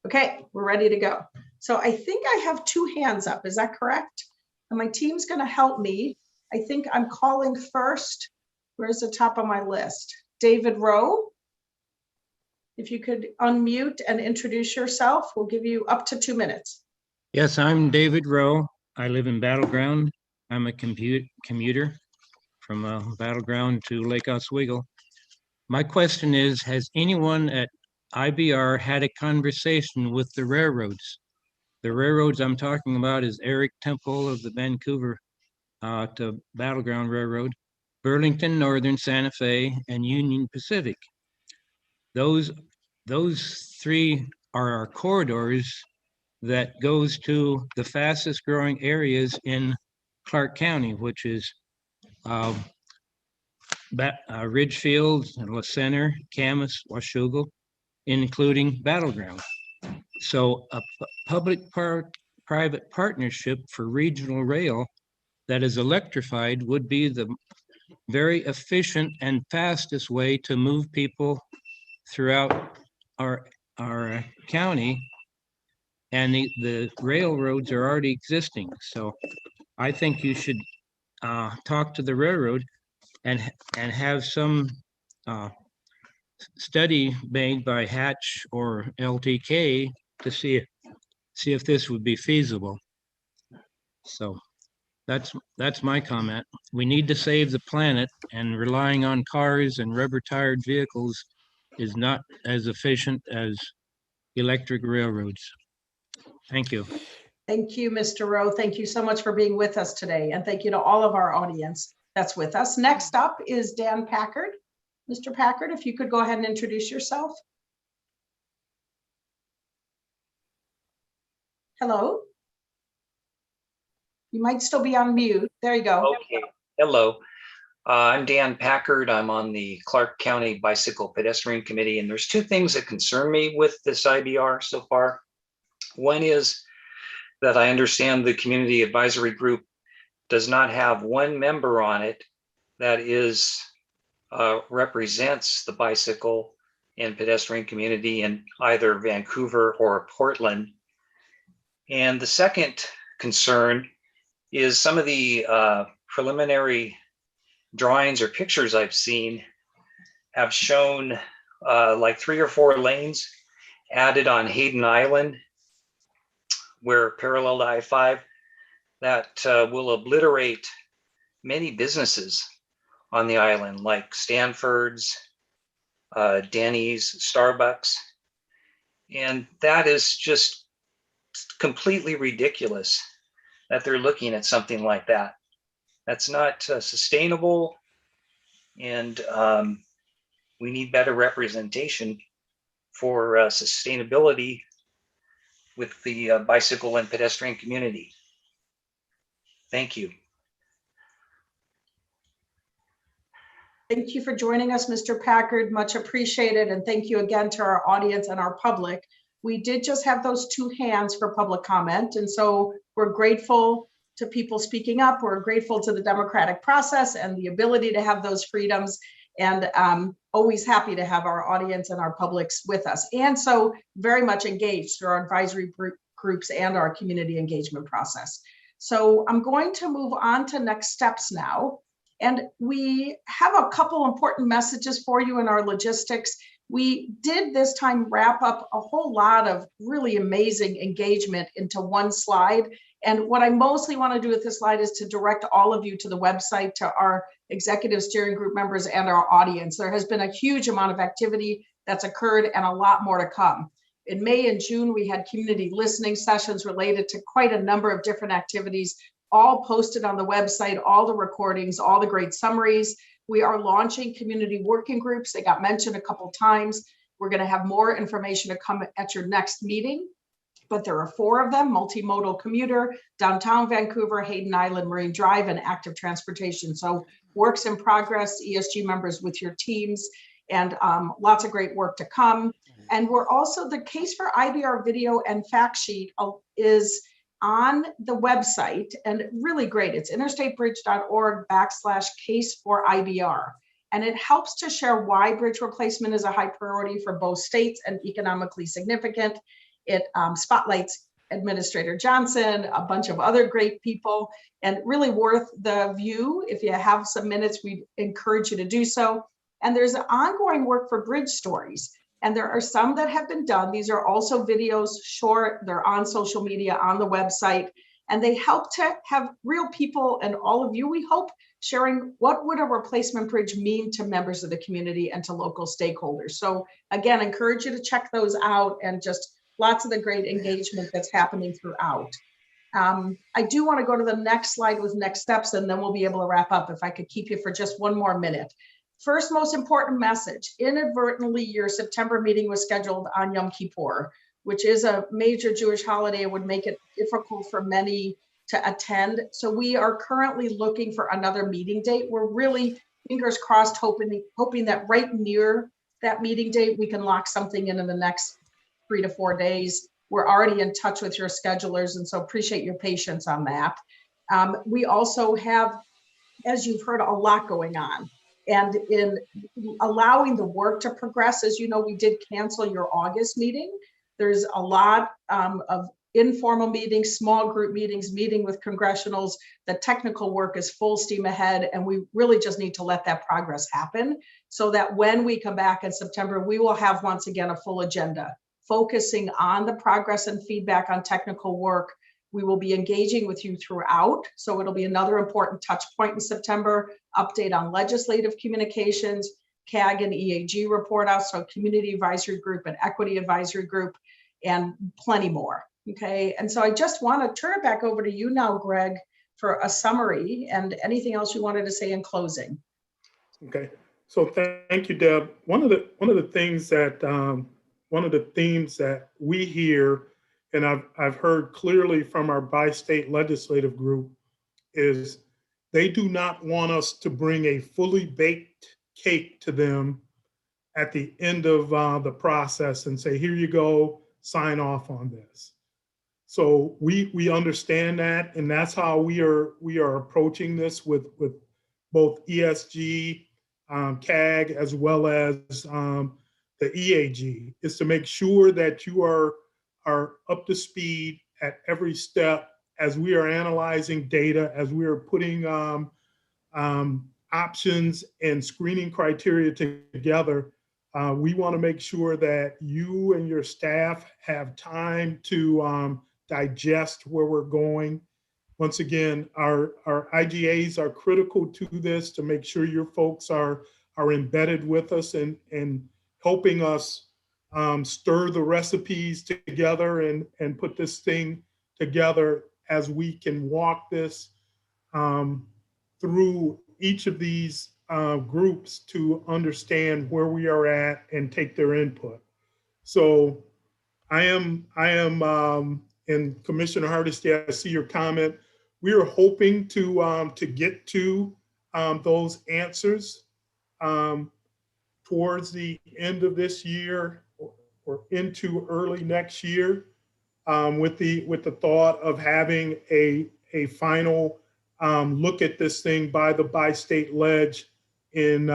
Okay, we're ready to go. So I think I have 2 hands up, is that correct? And my team's gonna help me. I think I'm calling first. Where's the top of my list? David Rowe. If you could unmute and introduce yourself, we'll give you up to 2 minutes. Yes, I'm David Rowe. I live in Battleground. I'm a commuter from Battleground to Lake Oswego. My question is, has anyone at IBR had a conversation with the railroads? The railroads I'm talking about is Eric Temple of the Vancouver to Battleground Railroad, Burlington Northern, Santa Fe, and Union Pacific. Those 3 are our corridors that goes to the fastest growing areas in Clark County, which is Ridgefield, La Center, Camas, Washougal, including Battleground. So a public-private partnership for regional rail that is electrified would be the very efficient and fastest way to move people throughout our county. And the railroads are already existing. So I think you should talk to the railroad and have some study made by Hatch or LTK to see if this would be feasible. So that's my comment. We need to save the planet, and relying on cars and rubber-tired vehicles is not as efficient as electric railroads. Thank you. Thank you, Mr. Rowe. Thank you so much for being with us today. And thank you to all of our audience that's with us. Next up is Dan Packard. Mr. Packard, if you could go ahead and introduce yourself. Hello. You might still be on mute. There you go. Okay. Hello. I'm Dan Packard. I'm on the Clark County Bicycle Pedestrian Committee, and there's 2 things that concern me with this IBR so far. One is that I understand the community advisory group does not have 1 member on it that is represents the bicycle and pedestrian community in either Vancouver or Portland. And the second concern is some of the preliminary drawings or pictures I've seen have shown like 3 or 4 lanes added on Hayden Island, where parallel to I-5, that will obliterate many businesses on the island, like Stanford's, Denny's, Starbucks. And that is just completely ridiculous that they're looking at something like that. That's not sustainable, and we need better representation for sustainability with the bicycle and pedestrian community. Thank you. Thank you for joining us, Mr. Packard, much appreciated. And thank you again to our audience and our public. We did just have those 2 hands for public comment. And so we're grateful to people speaking up. We're grateful to the democratic process and the ability to have those freedoms, and always happy to have our audience and our publics with us. And so very much engaged through our advisory groups and our community engagement process. So I'm going to move on to next steps now. And we have a couple important messages for you in our logistics. We did this time wrap up a whole lot of really amazing engagement into 1 slide. And what I mostly want to do with this slide is to direct all of you to the website, to our executive steering group members and our audience. There has been a huge amount of activity that's occurred and a lot more to come. In May and June, we had community listening sessions related to quite a number of different activities, all posted on the website, all the recordings, all the great summaries. We are launching community working groups. They got mentioned a couple times. We're going to have more information to come at your next meeting, but there are 4 of them: multimodal commuter, downtown Vancouver, Hayden Island, Marine Drive, and active transportation. So works in progress, ESG members with your teams, and lots of great work to come. And we're also, the case for IBR video and fact sheet is on the website, and really great. It's interstatebridge.org/case4IBR. And it helps to share why bridge replacement is a high priority for both states and economically significant. It spotlights Administrator Johnson, a bunch of other great people, and really worth the view. If you have some minutes, we encourage you to do so. And there's ongoing work for bridge stories. And there are some that have been done. These are also videos, short, they're on social media, on the website, and they help to have real people and all of you, we hope, sharing what would a replacement bridge mean to members of the community and to local stakeholders. So again, encourage you to check those out, and just lots of the great engagement that's happening throughout. I do want to go to the next slide with next steps, and then we'll be able to wrap up if I could keep you for just one more minute. First, most important message: inadvertently, your September meeting was scheduled on Yom Kippur, which is a major Jewish holiday. It would make it difficult for many to attend. So we are currently looking for another meeting date. We're really, fingers crossed, hoping that right near that meeting date, we can lock something in the next 3 to 4 days. We're already in touch with your schedulers, and so appreciate your patience on that. We also have, as you've heard, a lot going on. And in allowing the work to progress, as you know, we did cancel your August meeting. There's a lot of informal meetings, small group meetings, meeting with congressionals. The technical work is full steam ahead, and we really just need to let that progress happen so that when we come back in September, we will have once again a full agenda focusing on the progress and feedback on technical work. We will be engaging with you throughout, so it'll be another important touch point in September. Update on legislative communications, CAG and EAG report out, so Community Advisory Group and Equity Advisory Group, and plenty more. Okay, and so I just want to turn it back over to you now, Greg, for a summary and anything else you wanted to say in closing. Okay, so thank you, Deb. One of the things that one of the themes that we hear, and I've heard clearly from our bi-state legislative group, is they do not want us to bring a fully baked cake to them at the end of the process and say, here you go, sign off on this. So we understand that, and that's how we are approaching this with both ESG, CAG, as well as the EAG, is to make sure that you are up to speed at every step as we are analyzing data, as we are putting options and screening criteria together. We want to make sure that you and your staff have time to digest where we're going. Once again, our IGAs are critical to this, to make sure your folks are embedded with us and helping us stir the recipes together and put this thing together as we can walk this through each of these groups to understand where we are at and take their input. So I am, and Commissioner Hardesty, I see your comment. We are hoping to get to those answers towards the end of this year or into early next year, with the thought of having a final look at this thing by the bi-state ledge in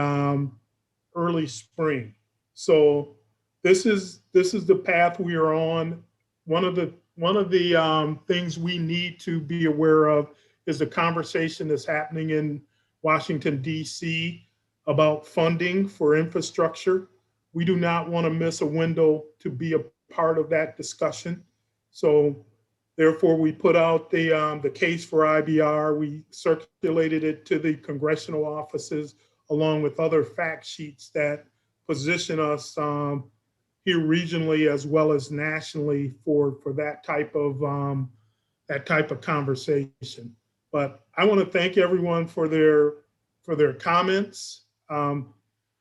early spring. So this is the path we are on. One of the things we need to be aware of is the conversation that's happening in Washington, D.C. about funding for infrastructure. We do not want to miss a window to be a part of that discussion. So therefore, we put out the case for IBR. We circulated it to the congressional offices along with other fact sheets that position us here regionally as well as nationally for that type of conversation. But I want to thank everyone for their comments.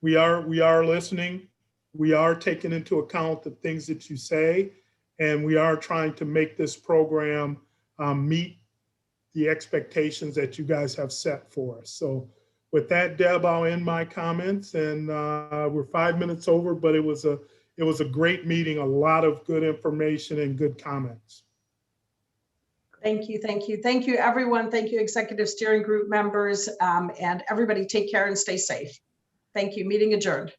We are listening. we are taking into account the things that you say, and we are trying to make this program meet the expectations that you guys have set for us. So with that, Deb, I'll end my comments, and we're 5 minutes over, but it was a great meeting, a lot of good information and good comments. Thank you, thank you. Thank you, everyone. Thank you, Executive Steering Group members, and everybody take care and stay safe. Thank you. Meeting adjourned.